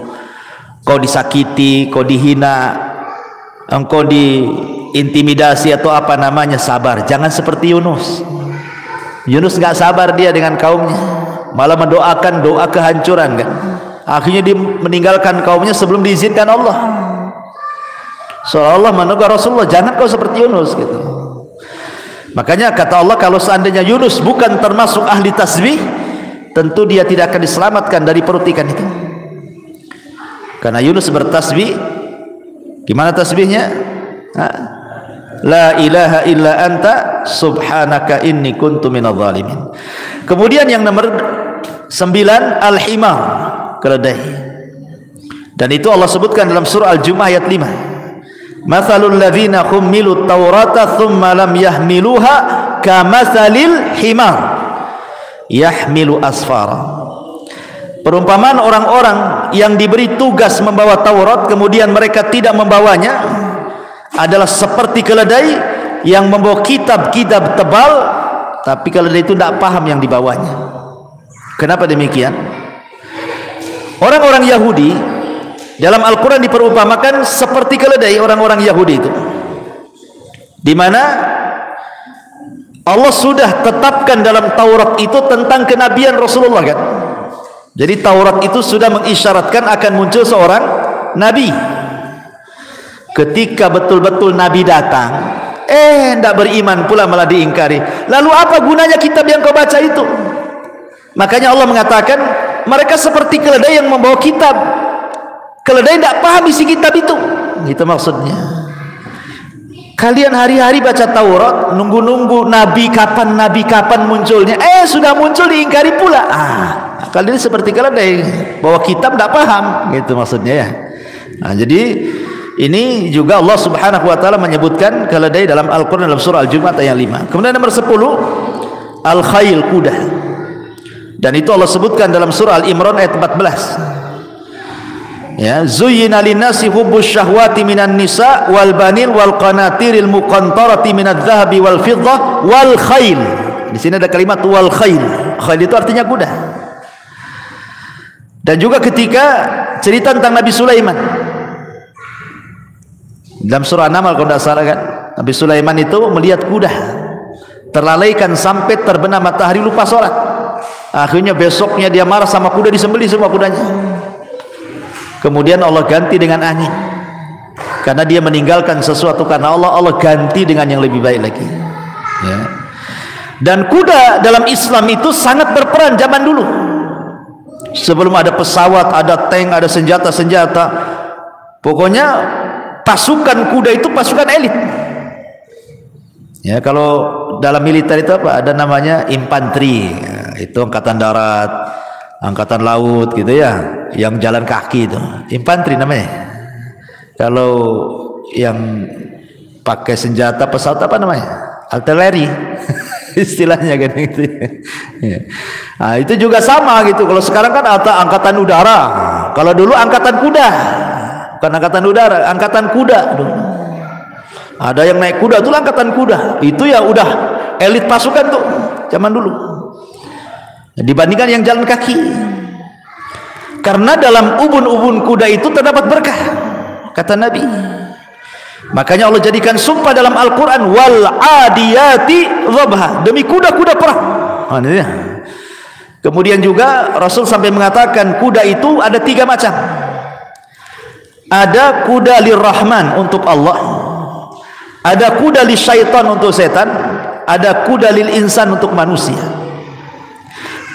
B: kau disakiti, kau dihina, engkau diintimidasi atau apa namanya, sabar. Jangan seperti Yunus. Yunus nggak sabar dia dengan kaumnya, malah mendoakan doa kehancuran kan. Akhirnya dia meninggalkan kaumnya sebelum diizinkan Allah. Seolah-olah menegur Rasulullah, jangan kau seperti Yunus gitu. Makanya kata Allah, kalau seandainya Yunus bukan termasuk ahli tasbih, tentu dia tidak akan diselamatkan dari perut ikan itu. Karena Yunus bertasbih, gimana tasbihnya? La ilaha illa anta subhanaka inni kuntu minadh dhalimin. Kemudian yang nomor 9, al-himar, keledai. Dan itu Allah sebutkan dalam surah Al-Jumu'ah ayat 5. Mathalul ladzina hummilut taurata thumma lam yahmiluha kamathalil himar yahmilu asfara. Perumpamaan orang-orang yang diberi tugas membawa Taurat kemudian mereka tidak membawanya adalah seperti keledai yang membawa kitab-kitab tebal, tapi keledai itu tidak paham yang dibawanya. Kenapa demikian? Orang-orang Yahudi dalam Al-Quran diperumpamakan seperti keledai, orang-orang Yahudi itu, di mana Allah sudah tetapkan dalam Taurat itu tentang kenabian Rasulullah kan. Jadi Taurat itu sudah mengisyaratkan akan muncul seorang nabi. Ketika betul-betul nabi datang, tidak beriman pula, malah diingkari. Lalu apa gunanya kitab yang kau baca itu? Makanya Allah mengatakan mereka seperti keledai yang membawa kitab. Keledai tidak paham isi kitab itu. Itu maksudnya. Kalian hari-hari baca Taurat, nunggu-nunggu nabi kapan munculnya. Sudah muncul diingkari pula. Kalian seperti keledai bawa kitab tidak paham. Gitu maksudnya ya. Jadi ini juga Allah Subhanahu wa taala menyebutkan keledai dalam Al-Qur'an dalam surah Al-Jumu'ah ayat 5. Kemudian nomor 10, al-khail, kuda. Dan itu Allah sebutkan dalam surah Al-Imran ayat 14. Ya, zuyyina linnasi hubbus syahwati minan nisa wal banil wal qanatiril muqantarati minadz zahabi wal fiddah wal khail. Di sini ada kalimat wal khail. Khail itu artinya kuda. Dan juga ketika cerita tentang Nabi Sulaiman dalam surah An-Naml kalau tidak salah kan, Nabi Sulaiman itu melihat kuda terlalaikan sampai terbenam matahari, lupa sholat. Akhirnya besoknya dia marah sama kuda, disembelih semua kudanya. Kemudian Allah ganti dengan angin, karena dia meninggalkan sesuatu karena Allah, Allah ganti dengan yang lebih baik lagi ya. Dan kuda dalam Islam itu sangat berperan zaman dulu, sebelum ada pesawat, ada tank, ada senjata-senjata. Pokoknya pasukan kuda itu pasukan elit ya. Kalau dalam militer itu apa, ada namanya infanteri ya, itu angkatan darat, angkatan laut gitu ya, yang jalan kaki itu infanteri namanya. Kalau yang pakai senjata pesawat apa namanya, artileri istilahnya kan gitu ya. Itu juga sama gitu. Kalau sekarang kan angkatan udara, kalau dulu angkatan kuda. Bukan angkatan udara, angkatan kuda. Ada yang naik kuda, itu angkatan kuda. Itu ya udah elit pasukan tuh zaman dulu, dibandingkan yang jalan kaki. Karena dalam ubun-ubun kuda itu terdapat berkah, kata Nabi. Makanya Allah jadikan sumpah dalam Al-Quran, wal adiyati dhabha, demi kuda-kuda perang. Kemudian juga Rasul sampai mengatakan kuda itu ada 3 macam. Ada kuda lirrahman, untuk Allah. Ada kuda lisyaitan, untuk setan. Ada kuda lil insan, untuk manusia.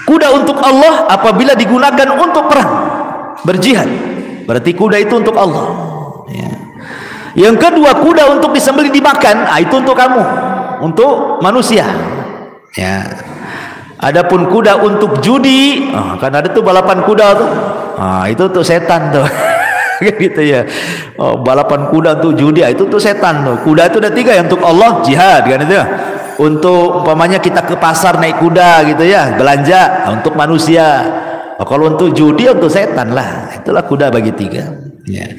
B: Kuda untuk Allah apabila digunakan untuk perang, berjihad, berarti kuda itu untuk Allah ya. Yang kedua, kuda untuk disembelih dimakan, itu untuk kamu, untuk manusia ya. Adapun kuda untuk judi, kan ada tuh balapan kuda tuh, itu untuk setan tuh gitu ya. Balapan kuda untuk judi, itu untuk setan tuh. Kuda itu ada 3, yang untuk Allah jihad kan itu ya. Untuk umpamanya kita ke pasar naik kuda gitu ya, belanja, untuk manusia Kalau untuk judi untuk setan lah. Itulah kuda bagi tiga. Ya.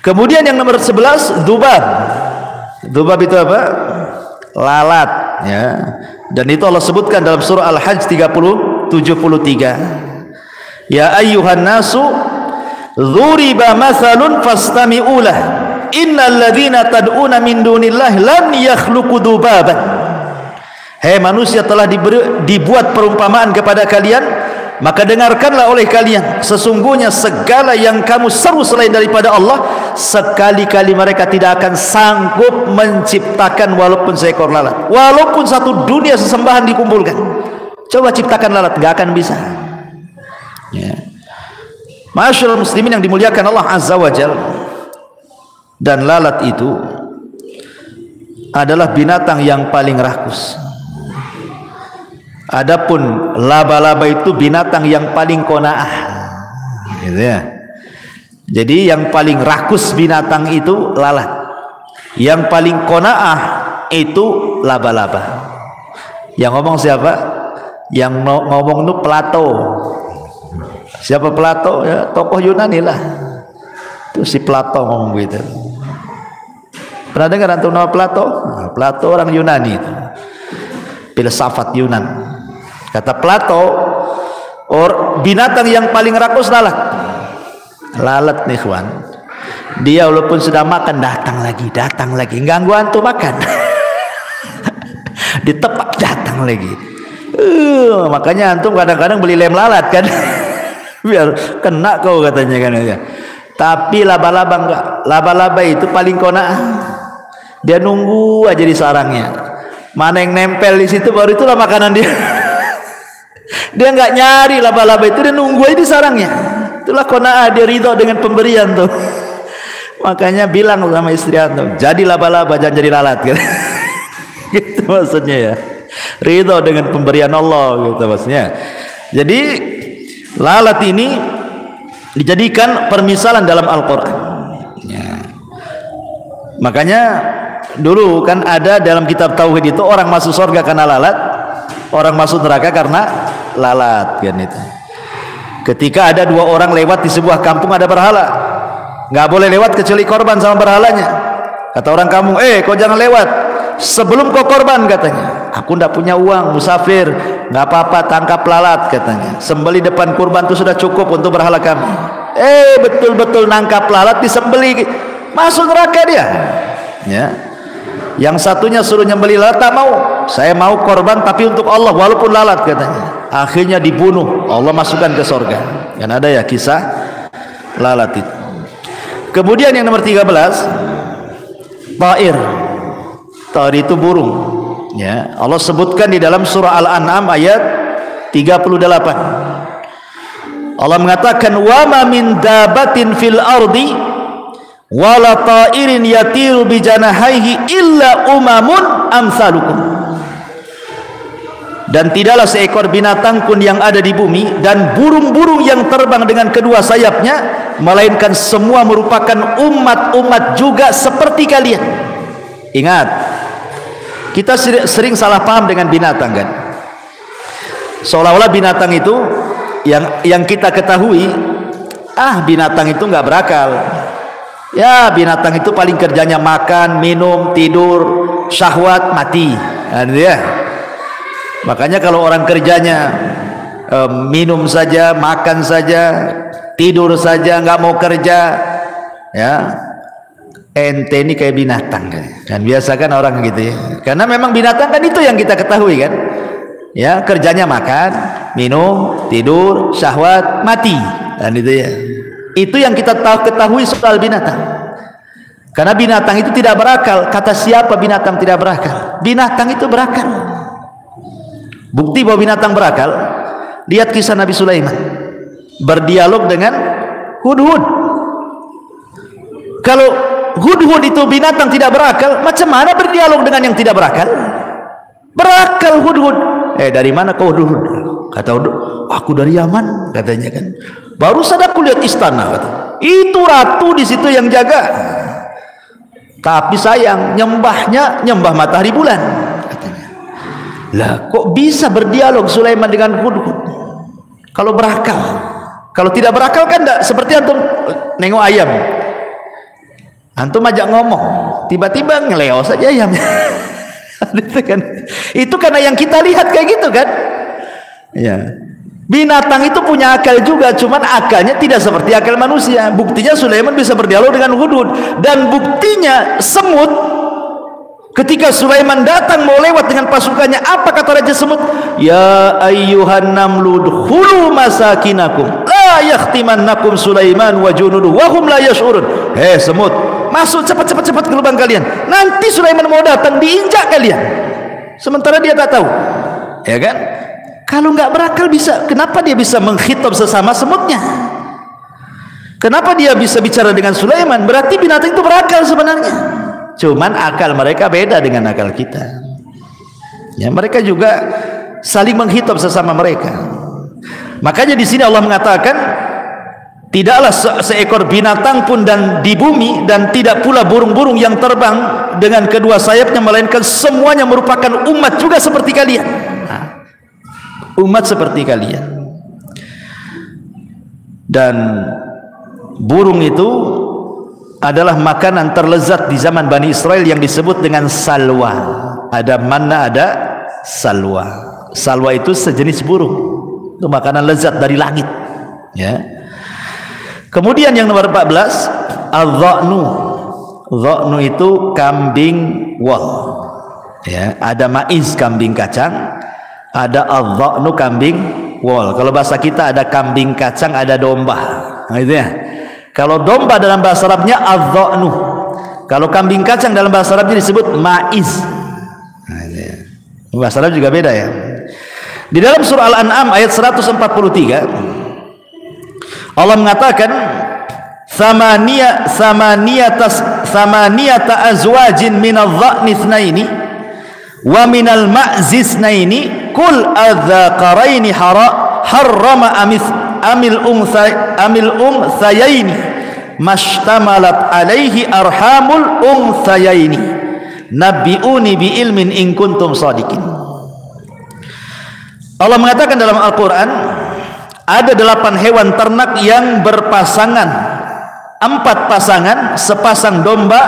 B: Kemudian yang nomor 11 dzubab. Dzubab itu apa? Lalat. Ya. Dan itu Allah sebutkan dalam surah Al-Hajj 73. Ya ayyuhan nasu dzuriba mathalun fastami'u lah. Innal ladzina tad'una min dunillahi lan yakhluqu dzubaban. Hei manusia, telah dibuat perumpamaan kepada kalian, maka dengarkanlah oleh kalian, sesungguhnya segala yang kamu seru selain daripada Allah, sekali-kali mereka tidak akan sanggup menciptakan walaupun seekor lalat. Walaupun satu dunia sesembahan dikumpulkan, coba ciptakan lalat, gak akan bisa. Ya. Masyaallah muslimin yang dimuliakan Allah Azza wa Jalla. Dan lalat itu adalah binatang yang paling rakus. Adapun laba-laba itu binatang yang paling qanaah. Gitu ya. Jadi yang paling rakus binatang itu lalat. Yang paling qanaah itu laba-laba. Yang ngomong siapa? Yang ngomong itu Plato. Siapa Plato? Ya, tokoh Yunani lah. Itu si Plato ngomong gitu. Pernah dengar antum nama Plato? Nah, Plato orang Yunani itu. Filsafat Yunan. Kata Plato, binatang yang paling rakus lalat. Lalat nih kawan. Dia walaupun sudah makan datang lagi, ganggu antum makan. Ditepak datang lagi. Makanya antum kadang-kadang beli lem lalat kan. Biar kena kau katanya kan ya. Tapi laba-laba enggak. Laba-laba itu paling qanaah. Dia nunggu aja di sarangnya. Mana yang nempel di situ baru itulah makanan dia. Dia enggak nyari laba-laba itu, dia nunggu aja di sarangnya. Itulah qanaah, dia ridho dengan pemberian tuh. Makanya bilang sama istri antum, jadi laba-laba jangan jadi lalat gitu. Gitu maksudnya ya. Ridho dengan pemberian Allah gitu maksudnya. Jadi lalat ini dijadikan permisalan dalam Al-Quran ya. Makanya dulu kan ada dalam kitab Tauhid itu orang masuk surga karena lalat, orang masuk neraka karena lalat kan itu. Ketika ada dua orang lewat di sebuah kampung ada berhala, nggak boleh lewat kecuali korban sama berhalanya. Kata orang kampung, kau jangan lewat sebelum kau korban katanya. Aku ndak punya uang, musafir, nggak apa-apa, tangkap lalat katanya. Sembeli depan kurban itu sudah cukup untuk berhala kami. Betul-betul nangkap lalat, disembeli, masuk neraka dia. Ya. Yang satunya suruh nyembeli lalat, tak mau. Saya mau korban tapi untuk Allah walaupun lalat katanya. Akhirnya dibunuh, Allah masukkan ke surga. Kan ada ya kisah lalat itu. Kemudian yang nomor 13, ta'ir. Ta'ir itu burung. Ya, Allah sebutkan di dalam surah Al-An'am ayat 38. Allah mengatakan wa ma min dabatin fil ardi wala ta'irin yatiru bi janahaihi illa umamun amsalukum. Dan tidaklah seekor binatang pun yang ada di bumi dan burung-burung yang terbang dengan kedua sayapnya, melainkan semua merupakan umat-umat juga seperti kalian. Ingat, kita sering salah paham dengan binatang kan. Seolah-olah binatang itu yang kita ketahui, binatang itu nggak berakal. Ya, binatang itu paling kerjanya makan, minum, tidur, syahwat, mati. Ya. Makanya kalau orang kerjanya minum saja, makan saja, tidur saja, nggak mau kerja, ya ente ini kayak binatang kan. Biasa kan orang gitu ya. Karena memang binatang kan itu yang kita ketahui kan. Ya, kerjanya makan, minum, tidur, syahwat, mati. Dan itu ya. Itu yang kita ketahui soal binatang. Karena binatang itu tidak berakal. Kata siapa binatang tidak berakal? Binatang itu berakal. Bukti bahwa binatang berakal, lihat kisah Nabi Sulaiman berdialog dengan hudhud. Kalau hudhud itu binatang tidak berakal, macam mana berdialog dengan yang tidak berakal? Berakal hudhud. Dari mana kau hudhud? Kata hudhud, aku dari Yaman katanya kan. Baru saja aku lihat istana kata. Itu ratu di situ yang jaga. Tapi sayang nyembah matahari bulan katanya. Lah kok bisa berdialog Sulaiman dengan hudhud? Kalau berakal. Kalau tidak berakal kan enggak seperti antum nengok ayam. Antum ajak ngomong, tiba-tiba ngeleo saja ayamnya. Itu karena yang kita lihat kayak gitu kan. Ya. Binatang itu punya akal juga, cuman akalnya tidak seperti akal manusia. Buktinya Sulaiman bisa berdialog dengan hudud, dan buktinya semut. Ketika Sulaiman datang mau lewat dengan pasukannya, apa kata Raja Semut? Ya ayyuhan namlu dkhulu masakinakum la yakhtimannakum Sulaiman wa junuduhu wa hum la yash'urun. Semut, masuk cepat ke lubang kalian. Nanti Sulaiman mau datang diinjak kalian. Sementara dia tak tahu. Ya kan? Kalau nggak berakal bisa, kenapa dia bisa mengkhitab sesama semutnya? Kenapa dia bisa bicara dengan Sulaiman? Berarti binatang itu berakal sebenarnya. Cuman akal mereka beda dengan akal kita. Ya, mereka juga saling mengkhitab sesama mereka. Makanya di sini Allah mengatakan, tidaklah seekor binatang pun dan di bumi, dan tidak pula burung-burung yang terbang dengan kedua sayapnya, melainkan semuanya merupakan umat juga seperti kalian. Umat seperti kalian. Dan burung itu adalah makanan terlezat di zaman Bani Israel yang disebut dengan salwa. Ada manna, ada salwa. Salwa itu sejenis burung, itu makanan lezat dari langit, ya. Kemudian yang nomor 14, adh-dha'nu. Dha'nu itu kambing wol, ya. Ada maiz kambing kacang, ada adh-dha'nu kambing wol. Kalau bahasa kita ada kambing kacang, ada domba. Nah, itu ya. Kalau domba dalam bahasa Arabnya adh-dha'nu. Kalau kambing kacang dalam bahasa Arabnya disebut maiz. Nah, itu ya. Bahasa Arab juga beda ya. Di dalam surah Al-An'am ayat 143 Allah mengatakan samaniyata azwajin minadh-dha'ni itsnaini wa minal ma'zi itsnaini kul adzaqaraini harrama amil unthayaini mashtamalat alaihi arhamul unthayaini nabbi'uni bi ilmin in kuntum shadiqin. Allah mengatakan dalam Al-Quran, ada 8 hewan ternak yang berpasangan, 4 pasangan, sepasang domba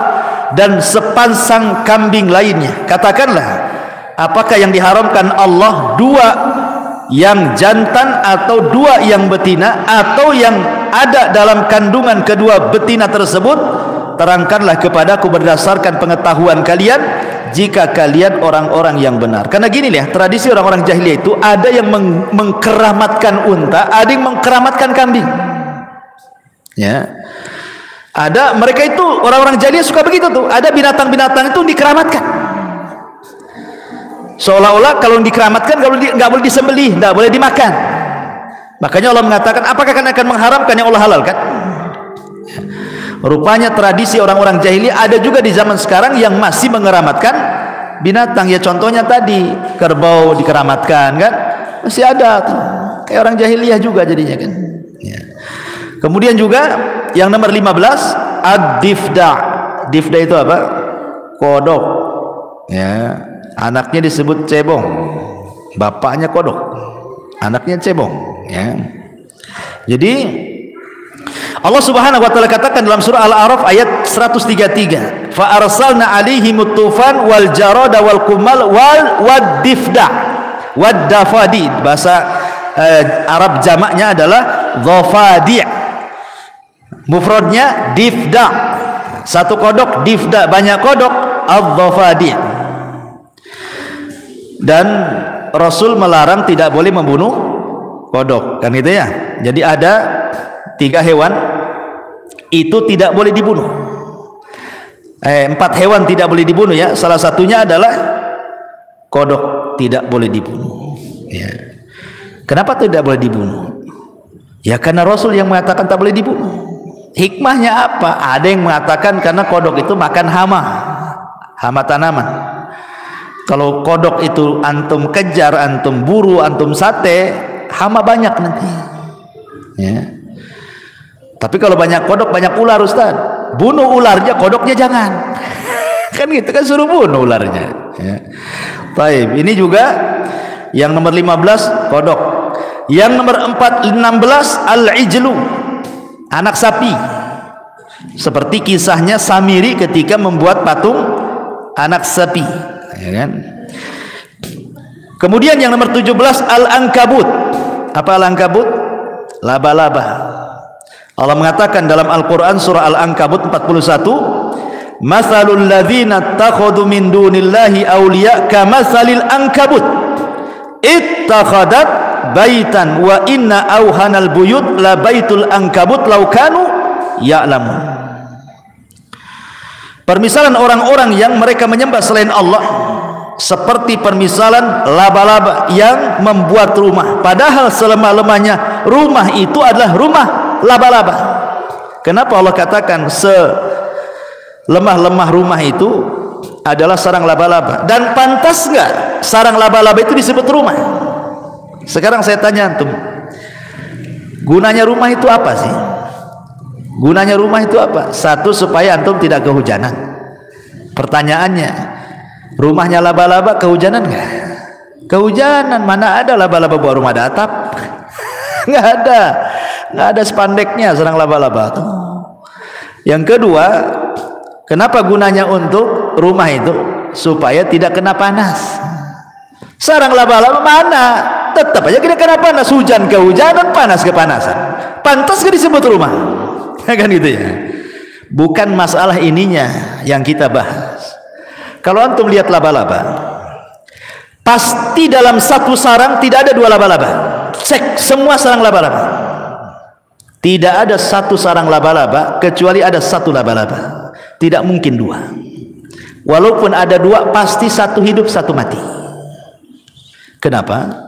B: dan sepasang kambing lainnya. Katakanlah, apakah yang diharamkan Allah 2 yang jantan atau 2 yang betina, atau yang ada dalam kandungan kedua betina tersebut? Terangkanlah kepadaku berdasarkan pengetahuan kalian, jika kalian orang-orang yang benar. Karena gini ya, tradisi orang-orang jahiliyah itu ada yang mengkeramatkan unta, ada yang mengkeramatkan kambing. Ya. Ada, mereka itu orang-orang jahiliyah suka begitu tuh. Ada binatang-binatang itu dikeramatkan. Seolah-olah kalau dikeramatkan nggak boleh disembelih, nggak boleh dimakan. Makanya Allah mengatakan, apakah kalian akan mengharamkan yang Allah halalkan? Rupanya tradisi orang-orang jahiliyah ada juga di zaman sekarang yang masih mengeramatkan binatang. Ya contohnya tadi, kerbau dikeramatkan kan, masih ada tuh. Kayak orang jahiliyah juga jadinya kan. Ya. Kemudian juga yang nomor 15, ad-difda. Difda itu apa? Kodok. Ya, anaknya disebut cebong, bapaknya kodok, anaknya cebong. Ya. Jadi Allah Subhanahu wa taala katakan dalam surah Al-A'raf ayat 133, fa arsalna alaihimut tufan wal jarada wal kumal wad difda wad dafadi. Bahasa Arab jamaknya adalah dhafadi', mufradnya difda, satu kodok, difda banyak kodok, ad-dhafadi'. Dan Rasul melarang tidak boleh membunuh kodok, kan gitu ya. Jadi ada 3 hewan itu tidak boleh dibunuh. 4 hewan tidak boleh dibunuh ya. Salah satunya adalah kodok, tidak boleh dibunuh. Ya. Kenapa tidak boleh dibunuh? Ya karena Rasul yang mengatakan tak boleh dibunuh. Hikmahnya apa? Ada yang mengatakan karena kodok itu makan hama tanaman. Kalau kodok itu antum kejar, antum buru, antum sate, hama banyak nanti. Ya. Tapi kalau banyak kodok, banyak ular Ustaz. Bunuh ularnya, kodoknya jangan. Kan gitu kan, suruh bunuh ularnya. Ya. Baik, ini juga yang nomor 15 kodok. Yang nomor 16 al-ijlu, anak sapi. Seperti kisahnya Samiri ketika membuat patung anak sapi, ya kan? Kemudian yang nomor 17 al-ankabut. Apa al-ankabut? Laba-laba. Allah mengatakan dalam Al-Quran surah Al-Ankabut 41, Mathalul ladzina ittakhadhu min dunillahi awliya kamathalil ankabut ittakhadat baitan wa inna awhanal buyut la baitul ankabut law kanu ya'lamun. Permisalan orang-orang yang mereka menyembah selain Allah seperti permisalan laba-laba yang membuat rumah, padahal selemah-lemahnya rumah itu adalah rumah laba-laba. Kenapa Allah katakan selemah-lemah rumah itu adalah sarang laba-laba? Dan pantas nggak sarang laba-laba itu disebut rumah? Sekarang saya tanya antum, gunanya rumah itu apa sih? Gunanya rumah itu apa? Satu, supaya antum tidak kehujanan. Pertanyaannya, rumahnya laba-laba kehujanan nggak? Kehujanan. Mana ada laba-laba buat rumah ada atap? Nggak ada. Nggak ada spandeknya sarang laba-laba itu. Yang kedua, kenapa gunanya untuk rumah itu? Supaya tidak kena panas. Sarang laba-laba mana? Tetap aja tidak kena panas. Hujan kehujanan, panas kepanasan. Pantas gak disebut rumah? Kan gitu ya. Bukan masalah ininya yang kita bahas. Kalau antum lihat laba-laba, pasti dalam satu sarang tidak ada dua laba-laba. Cek semua sarang laba-laba. Tidak ada satu sarang laba-laba kecuali ada satu laba-laba. Tidak mungkin dua. Walaupun ada dua, pasti satu hidup satu mati. Kenapa?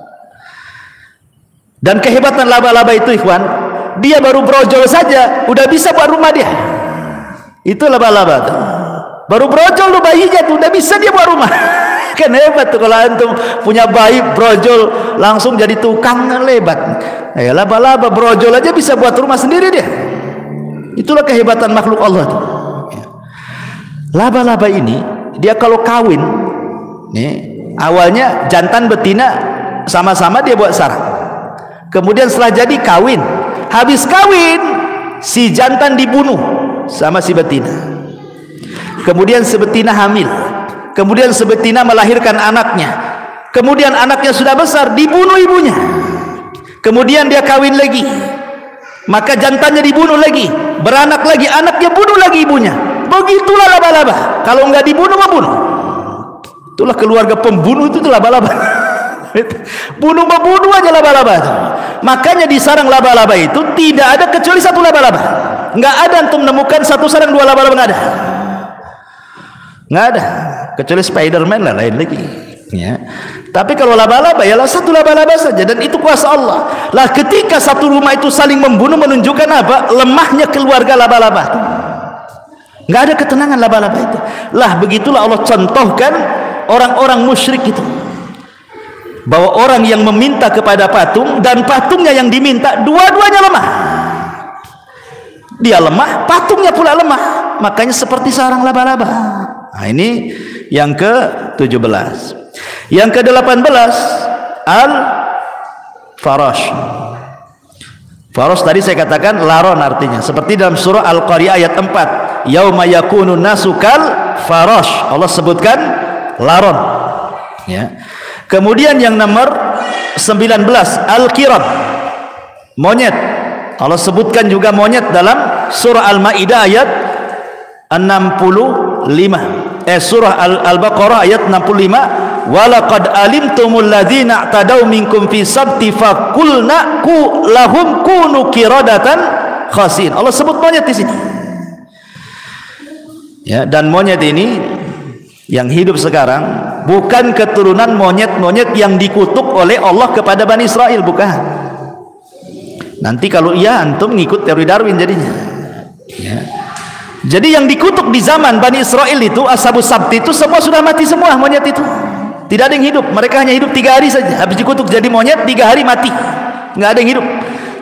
B: Dan kehebatan laba-laba itu, ikhwan, dia baru brojol saja udah bisa buat rumah dia. Itu laba-laba tuh. Baru brojol tuh bayinya tuh udah bisa dia buat rumah. Kan hebat tuh kalau antum punya bayi brojol langsung jadi tukang, hebat. Ya, laba-laba brojol aja bisa buat rumah sendiri dia. Itulah kehebatan makhluk Allah tuh. Laba-laba ini dia kalau kawin nih, awalnya jantan betina sama-sama dia buat sarang. Kemudian setelah jadi kawin, habis kawin si jantan dibunuh sama si betina. Kemudian si betina hamil. Kemudian si betina melahirkan anaknya. Kemudian anaknya sudah besar, dibunuh ibunya. Kemudian dia kawin lagi, maka jantannya dibunuh lagi, beranak lagi, anaknya bunuh lagi ibunya. Begitulah laba-laba. Kalau enggak dibunuh, membunuh. Itulah keluarga pembunuh itu laba-laba. Bunuh aja laba-laba itu. Makanya di sarang laba-laba itu tidak ada kecuali satu laba-laba. Enggak ada antum menemukan satu sarang dua laba-laba, enggak ada. Enggak ada. Kecuali Spiderman lah, lain lagi. Ya. Tapi kalau laba-laba ya satu laba-laba saja, dan itu kuasa Allah. Lah ketika satu rumah itu saling membunuh, menunjukkan apa? Lemahnya keluarga laba-laba. Nggak ada ketenangan laba-laba itu. Lah begitulah Allah contohkan orang-orang musyrik itu, bahwa orang yang meminta kepada patung dan patungnya yang diminta, dua-duanya lemah. Dia lemah, patungnya pula lemah. Makanya seperti sarang laba-laba. Nah, ini yang ke-17. Yang ke-18 al-farash. Farash tadi saya katakan laron artinya, seperti dalam surah Al-Qari'ah ayat 4, yauma yakunu nasu kal farash. Allah sebutkan laron, ya. Kemudian yang nomor 19 al-kiram, monyet. Allah sebutkan juga monyet dalam surah Al-Maidah ayat 65. Surah Al-Baqarah ayat 65, walaqad alimtumul ladzina i'tadaw minkum fi sabti faqulna lahum kunu qiradatan khasin. Allah sebut monyet di sini. Ya, dan monyet ini yang hidup sekarang bukan keturunan monyet-monyet yang dikutuk oleh Allah kepada Bani Israel, bukan. Nanti kalau iya antum ngikut teori Darwin jadinya. Ya. Jadi yang dikutuk di zaman Bani Israel itu, Ashabus Sabti itu semua sudah mati semua monyet itu. Tidak ada yang hidup. Mereka hanya hidup 3 hari saja. Habis dikutuk jadi monyet, 3 hari mati. Nggak ada yang hidup.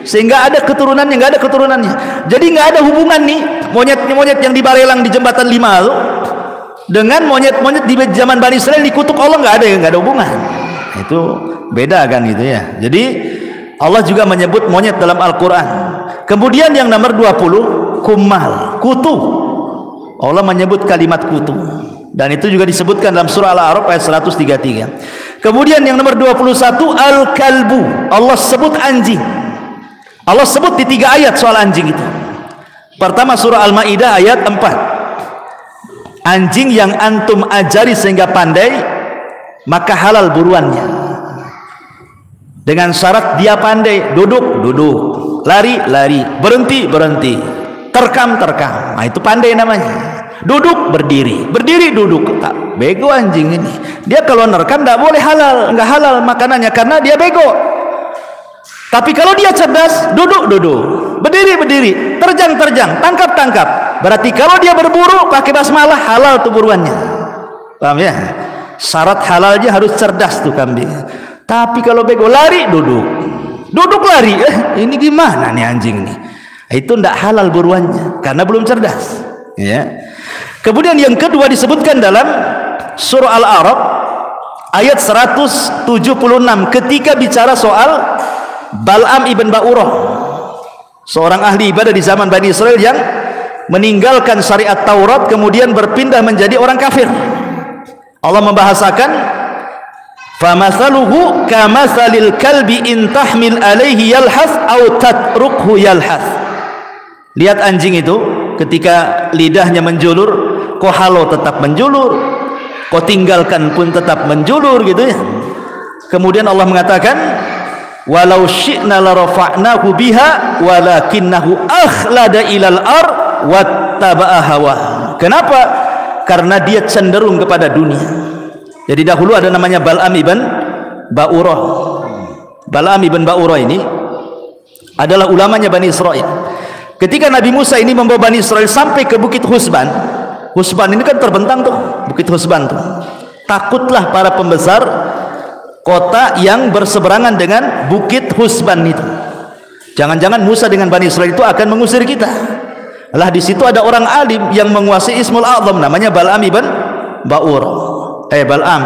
B: Sehingga ada keturunannya, nggak ada keturunannya. Jadi nggak ada hubungan nih monyet-monyet yang di Barelang di Jembatan 5 itu dengan monyet-monyet di zaman Bani Israel dikutuk Allah, nggak ada hubungan. Itu beda kan gitu ya. Jadi Allah juga menyebut monyet dalam Al-Quran. Kemudian yang nomor 20, kumal, kutu. Allah menyebut kalimat kutu, dan itu juga disebutkan dalam surah Al-A'raf ayat 133. Kemudian yang nomor 21, al-kalbu. Allah sebut anjing. Allah sebut di 3 ayat soal anjing itu. Pertama surah Al-Maidah ayat 4. Anjing yang antum ajari sehingga pandai, maka halal buruannya. Dengan syarat dia pandai. Duduk, duduk. Lari, lari. Berhenti, berhenti. Terkam, terkam. Nah, itu pandai namanya. Duduk, berdiri. Berdiri, duduk. Tak, bego anjing ini. Dia kalau nerkam tidak boleh halal. Enggak halal makanannya karena dia bego. Tapi kalau dia cerdas, duduk, duduk. Berdiri, berdiri. Terjang, terjang. Tangkap, tangkap. Berarti kalau dia berburu pakai basmalah, halal tuh buruannya. Paham ya? Syarat halalnya harus cerdas tuh kambing. Tapi kalau bego, lari, duduk. Duduk, lari. Ini gimana nih anjing nih? Itu tidak halal buruannya karena belum cerdas. Ya. Kemudian yang kedua disebutkan dalam surah Al-A'raf ayat 176 ketika bicara soal Bal'am ibn Ba'urah, seorang ahli ibadah di zaman Bani Israel yang meninggalkan syariat Taurat kemudian berpindah menjadi orang kafir. Allah membahasakan, famathaluhu kamathalil kalbi in tahmil alaihi yalhath aw tatrukhu yalhath. Lihat anjing itu ketika lidahnya menjulur, kau halau tetap menjulur, kau tinggalkan pun tetap menjulur, gitu ya. Kemudian Allah mengatakan, walau syi'na la rafa'nahu biha walakinnahu akhlada ilal ar wattaba'a hawa. Kenapa? Karena dia cenderung kepada dunia. Jadi dahulu ada namanya Bal'am ibn Ba'urah. Bal'am ibn Ba'urah ini adalah ulamanya Bani Israel. Ketika Nabi Musa ini membawa Bani Israel sampai ke Bukit Husban. Husban ini kan terbentang tuh, Bukit Husban tuh. Takutlah para pembesar kota yang berseberangan dengan Bukit Husban itu. Jangan-jangan Musa dengan Bani Israel itu akan mengusir kita. Lah di situ ada orang alim yang menguasai Ismul A'zam namanya Bal'am ibn Ba'urah. Bal'am,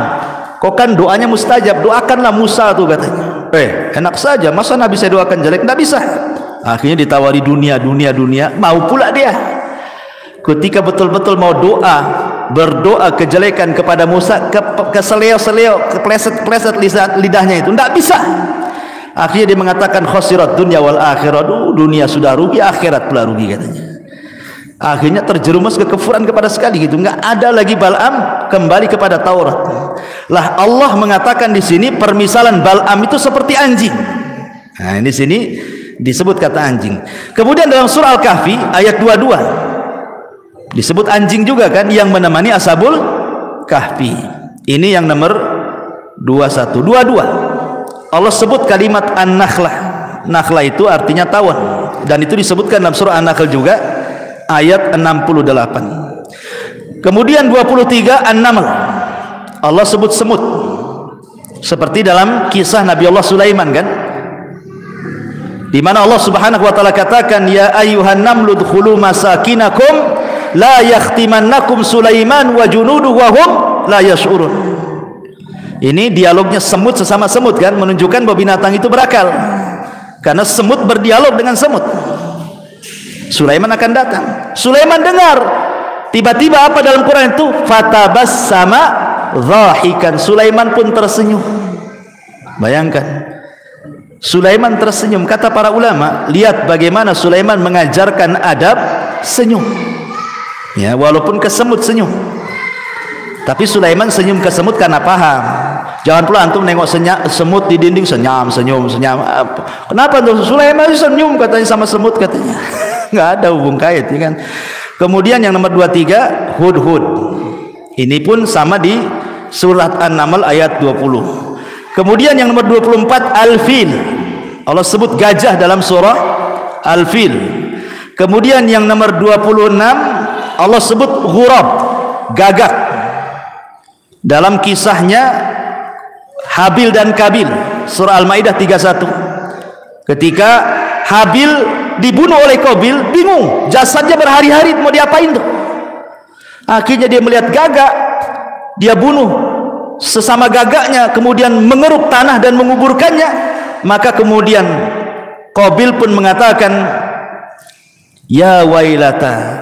B: kau kan doanya mustajab, doakanlah Musa tuh katanya. Enak saja, masa Nabi saya doakan jelek? Tidak bisa. Akhirnya ditawari dunia, mau pula dia. Ketika betul-betul mau berdoa kejelekan kepada Musa, keseleo-seleo, kepleset-pleset lidahnya itu, tidak bisa. Akhirnya dia mengatakan khosirat dunia wal akhirat. Dunia sudah rugi, akhirat pula rugi katanya. Akhirnya terjerumus kekufuran kepada sekali gitu. Enggak ada lagi Bal'am kembali kepada Taurat. Lah Allah mengatakan di sini permisalan Bal'am itu seperti anjing. Nah, di sini disebut kata anjing. Kemudian dalam surah Al-Kahfi ayat 22 disebut anjing juga kan yang menemani Ashabul Kahfi. Ini yang nomor 21. 22 Allah sebut kalimat an-nakhlah. Nakhlah itu artinya tawon, dan itu disebutkan dalam surah An-Nahl juga ayat 68. Kemudian 23 An-Naml. Allah sebut semut. Seperti dalam kisah Nabi Allah Sulaiman kan, di mana Allah Subhanahu wa taala katakan, ya ayyuhan namlu dkhulu masakinakum la yakhtimannakum Sulaiman wa junuduhu wa hum la yash'urun. Ini dialognya semut sesama semut kan, menunjukkan bahwa binatang itu berakal. Karena semut berdialog dengan semut. Sulaiman akan datang. Sulaiman dengar. Tiba-tiba apa dalam Quran itu? Fatabassama dhahikan. Sulaiman pun tersenyum. Bayangkan. Sulaiman tersenyum. Kata para ulama, lihat bagaimana Sulaiman mengajarkan adab senyum. Ya, walaupun ke semut senyum. Tapi Sulaiman senyum ke semut karena paham. Jangan pula antum nengok semut di dinding senyum. Kenapa tuh Sulaiman senyum katanya sama semut katanya? Nggak ada hubung kait, ya kan? Kemudian yang nomor 23 hudhud. Ini pun sama di surat An-Naml ayat 20. Kemudian yang nomor 24 al-fil. Allah sebut gajah dalam surah Al-Fil. Kemudian yang nomor 26 Allah sebut ghurab, gagak. Dalam kisahnya Habil dan Kabil, surah Al-Maidah 31. Ketika Habil dibunuh oleh Qabil, bingung, jasadnya berhari-hari mau diapain tuh. Akhirnya dia melihat gagak, dia bunuh sesama gagaknya, kemudian mengeruk tanah dan menguburkannya. Maka kemudian Qabil pun mengatakan, ya wailata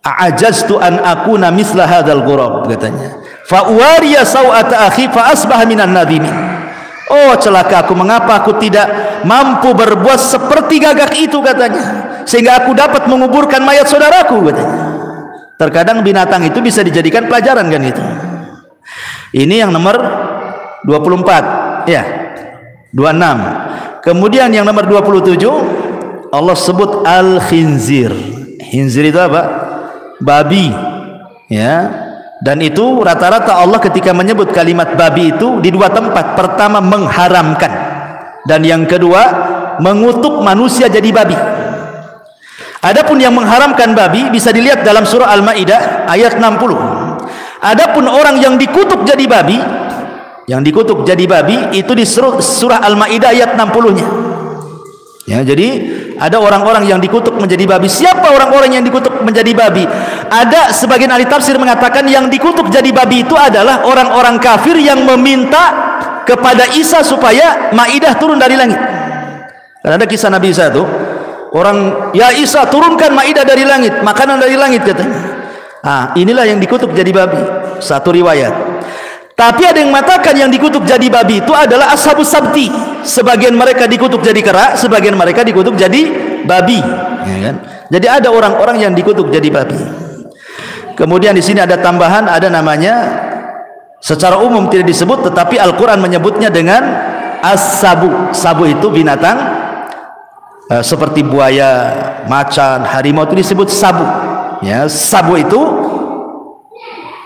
B: a'ajaztu an akuna misla hadzal ghurab, katanya, fa uwariya sawata akhi fa asbaha minan nadimin. Oh celaka aku, mengapa aku tidak mampu berbuat seperti gagak itu, katanya, sehingga aku dapat menguburkan mayat saudaraku, katanya. Terkadang binatang itu bisa dijadikan pelajaran, kan itu. Ini yang nomor 24 ya, 26. Kemudian yang nomor 27 Allah sebut al-khinzir. Khinzir itu apa? Babi, ya. Dan itu rata-rata Allah ketika menyebut kalimat babi itu di dua tempat. Pertama mengharamkan, dan yang kedua mengutuk manusia jadi babi. Adapun yang mengharamkan babi bisa dilihat dalam surah Al-Maidah ayat 60. Adapun orang yang dikutuk jadi babi, itu di surah Al-Maidah ayat 60-nya. Ya, jadi ada orang-orang yang dikutuk menjadi babi. Siapa orang-orang yang dikutuk menjadi babi? Ada sebagian ahli tafsir mengatakan yang dikutuk jadi babi itu adalah orang-orang kafir yang meminta kepada Isa supaya Maidah turun dari langit. Karena ada kisah Nabi Isa itu, orang, ya Isa turunkan Maidah dari langit, makanan dari langit, katanya. Inilah yang dikutuk jadi babi. Satu riwayat. Tapi ada yang mengatakan yang dikutuk jadi babi itu adalah ashabus sabti. Sebagian mereka dikutuk jadi kera, sebagian mereka dikutuk jadi babi, ya kan? Jadi ada orang-orang yang dikutuk jadi babi. Kemudian di sini ada tambahan, ada namanya, secara umum tidak disebut, tetapi Al-Quran menyebutnya dengan as-sabu. Sabu itu binatang seperti buaya, macan, harimau, itu disebut sabu. Ya, sabu itu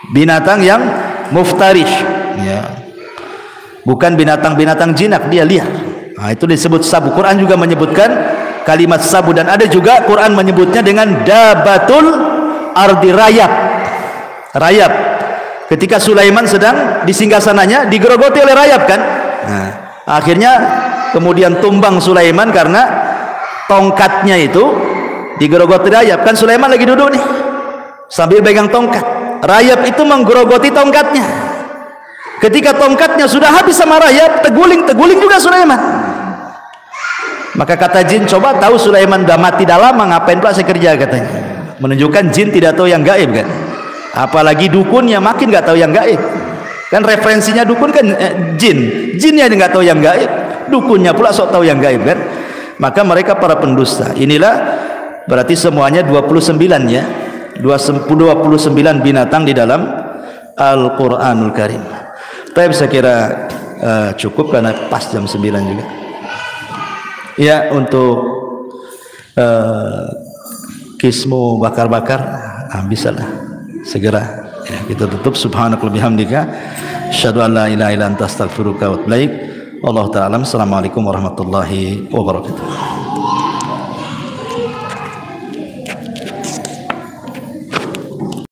B: binatang yang muftarish, ya, bukan binatang-binatang jinak, dia liar. Itu disebut sabu. Quran juga menyebutkan kalimat sabu, dan ada juga Quran menyebutnya dengan dabatul ardi, rayap. Rayap. Ketika Sulaiman sedang di singgasananya digerogoti oleh rayap, kan? Akhirnya kemudian tumbang Sulaiman karena tongkatnya itu digerogoti rayap. Kan Sulaiman lagi duduk nih sambil pegang tongkat. Rayap itu menggerogoti tongkatnya. Ketika tongkatnya sudah habis sama rayap, teguling juga Sulaiman. Maka kata jin, coba tahu Sulaiman udah mati dah lama, ngapain pula saya kerja, katanya. Menunjukkan jin tidak tahu yang gaib, kan. Apalagi dukunnya makin nggak tahu yang gaib. Kan referensinya dukun kan jinnya nggak tahu yang gaib, dukunnya pula sok tahu yang gaib, kan. Maka mereka para pendusta. Inilah berarti semuanya 29, ya. 29 binatang di dalam Al-Quranul Karim. Tapi saya kira cukup karena pas jam 9 juga. Ya, untuk kismu bakar-bakar bisalah segera, ya, kita tutup. Subhanakallahumma bihamdika asyhadu an la ilaha illa anta astaghfiruka wa atubu ilaik. Wallahu ta'ala. Assalamualaikum warahmatullahi wabarakatuh.